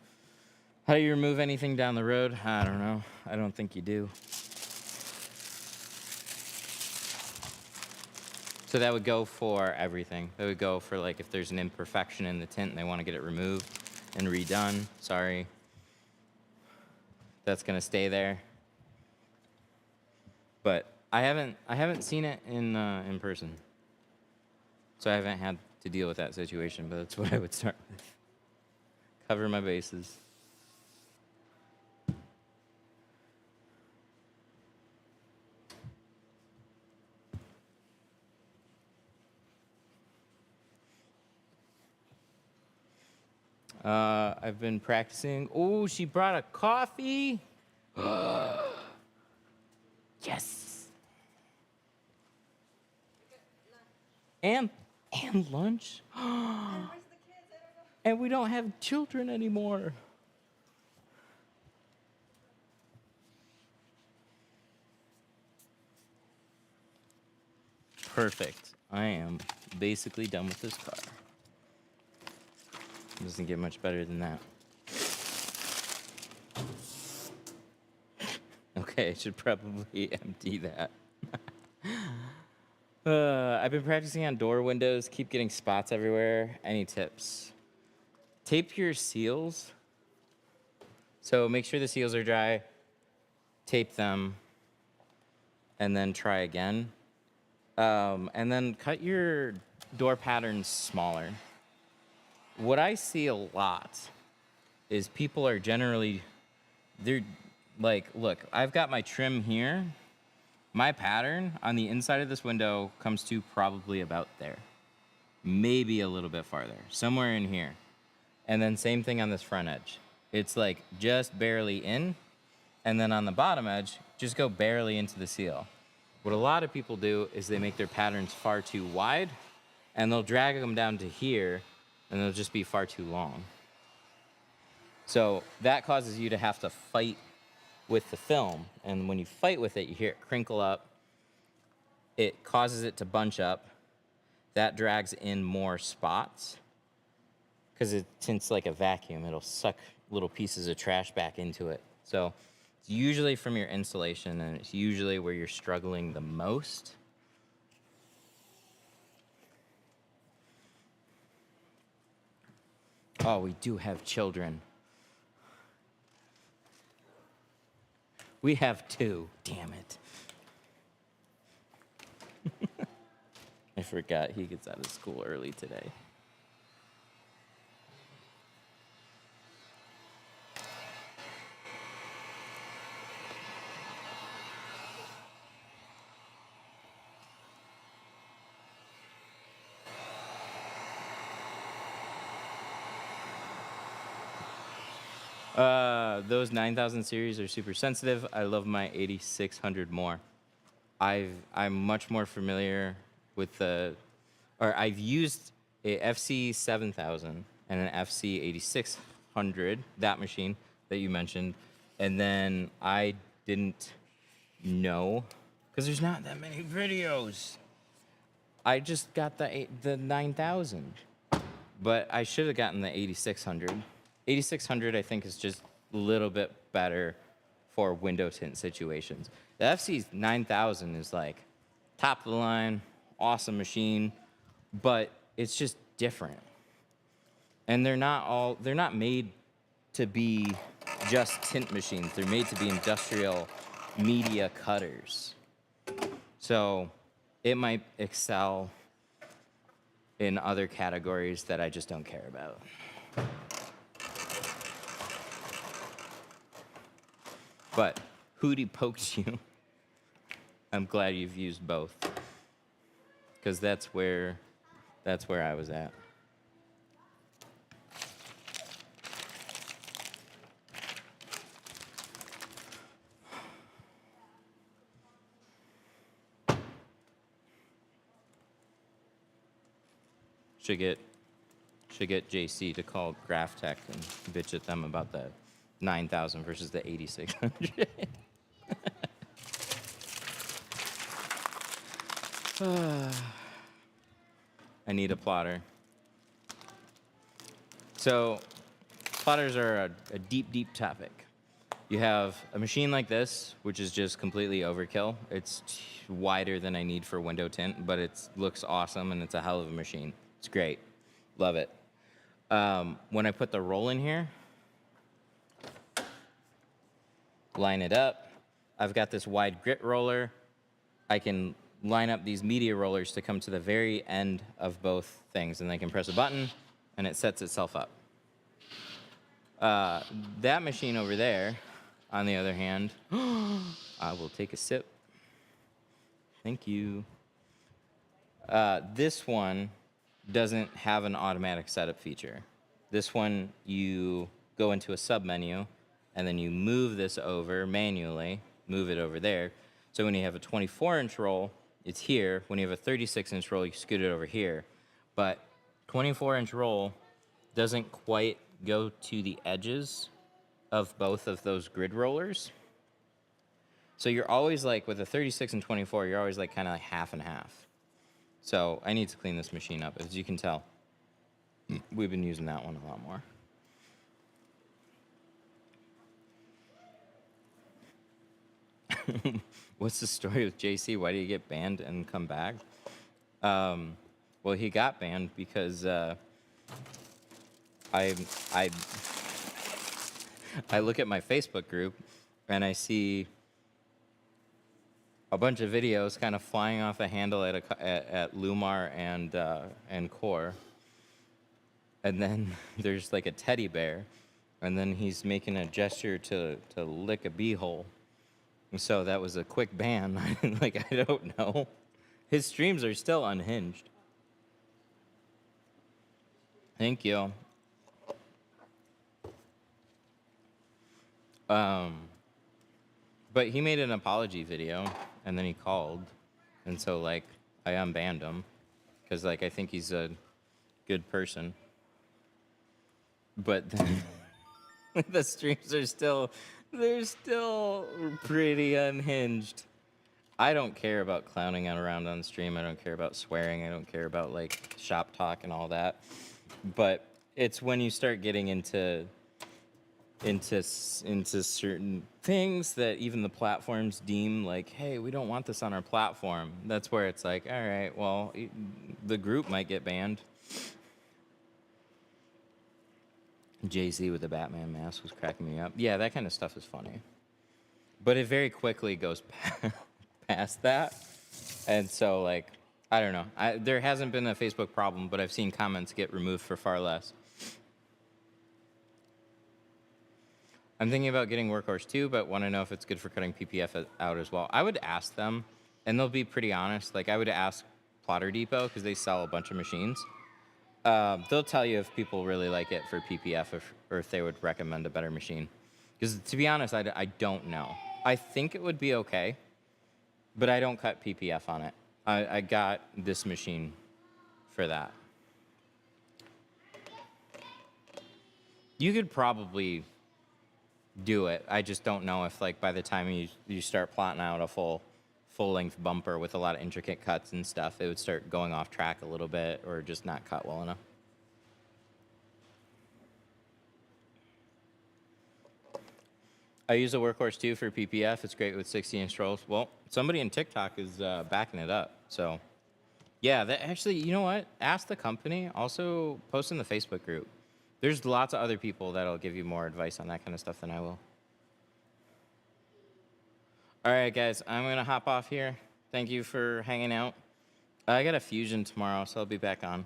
anything down the road? I don't know. I don't think you do. So that would go for everything. That would go for like if there's an imperfection in the tint and they want to get it removed and redone. Sorry. That's gonna stay there. But I haven't seen it in person. So I haven't had to deal with that situation, but that's what I would start with. Cover my bases. I've been practicing. Oh, she brought a coffee. Yes. And lunch. And we don't have children anymore. Perfect. I am basically done with this car. Doesn't get much better than that. Okay, I should probably empty that. I've been practicing on door windows. Keep getting spots everywhere. Any tips? Tape your seals. So make sure the seals are dry. Tape them. And then try again. And then cut your door patterns smaller. What I see a lot is people are generally, they're like, look, I've got my trim here. My pattern on the inside of this window comes to probably about there. maybe a little bit farther, somewhere in here. And then same thing on this front edge. It's like just barely in. And then on the bottom edge, just go barely into the seal. What a lot of people do is they make their patterns far too wide, and they'll drag them down to here, and they'll just be far too long. So that causes you to have to fight with the film. And when you fight with it, you hear it crinkle up. It causes it to bunch up. That drags in more spots. Because it tints like a vacuum. It'll suck little pieces of trash back into it. So it's usually from your installation, and it's usually where you're struggling the most. Oh, we do have children. We have 2. Damn it. I forgot he gets out of school early today. Those 9000 series are super sensitive. I love my 8600 more. I'm much more familiar with I've used a FC 7000 and an FC 8600, that machine that you mentioned, and then I didn't know, because there's not that many videos. I just got the 9000, but I should have gotten the 8600. 8600, I think, is just a little bit better for window tint situations. The FC 9000 is like top of the line, awesome machine, but it's just different. And they're not made to be just tint machines. They're made to be industrial media cutters. So it might excel in other categories that I just don't care about. But Hootie pokes you. I'm glad you've used both, because that's where I was at. Should get JC to call Graph Tech and bitch at them about the 9000 versus the 8600. I need a plotter. So plotters are a deep, deep topic. You have a machine like this, which is just completely overkill. It's wider than I need for window tint, but it looks awesome, and it's a hell of a machine. It's great. Love it. When I put the roll in here, line it up, I've got this wide grit roller. I can line up these media rollers to come to the very end of both things, and I can press a button, and it sets itself up. That machine over there, on the other hand, I will take a sip. Thank you. This one doesn't have an automatic setup feature. This one, you go into a sub-menu, and then you move this over manually, move it over there. So when you have a 24-inch roll, it's here. When you have a 36-inch roll, you scoot it over here. But 24-inch roll doesn't quite go to the edges of both of those grid rollers. So you're always like, with a 36 and 24, you're always like kind of like half and half. So I need to clean this machine up. As you can tell, we've been using that one a lot more. What's the story with JC? Why did he get banned and come back? Well, he got banned because I look at my Facebook group and I see a bunch of videos kind of flying off a handle at Lumar and Core, and then there's like a teddy bear, and then he's making a gesture to lick a beehole. And so that was a quick ban. Like, I don't know. His streams are still unhinged. Thank you. But he made an apology video, and then he called, and so like I unbanned him, because like I think he's a good person. But then the streams are they're still pretty unhinged. I don't care about clowning around on stream. I don't care about swearing. I don't care about like shop talk and all that. But it's when you start getting into certain things that even the platforms deem like, hey, we don't want this on our platform. That's where it's like, all right, well, the group might get banned. Jay-Z with the Batman mask was cracking me up. Yeah, that kind of stuff is funny. But it very quickly goes past that. And so, like, I don't know. There hasn't been a Facebook problem, but I've seen comments get removed for far less. I'm thinking about getting Workhorse too, but want to know if it's good for cutting PPF out as well. I would ask them, and they'll be pretty honest. Like, I would ask Plotter Depot, because they sell a bunch of machines. They'll tell you if people really like it for PPF or if they would recommend a better machine. Because to be honest, I don't know. I think it would be okay, but I don't cut PPF on it. I got this machine for that. You could probably do it. I just don't know if like by the time you start plotting out a full length bumper with a lot of intricate cuts and stuff, it would start going off track a little bit or just not cut well enough. I use a Workhorse too for PPF. It's great with 60-inch rolls. Well, somebody in TikTok is backing it up. So, yeah, that actually, you know what? Ask the company. Also, post in the Facebook group. There's lots of other people that'll give you more advice on that kind of stuff than I will. All right, guys, I'm going to hop off here. Thank you for hanging out. I got a fusion tomorrow, so I'll be back on.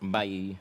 Bye.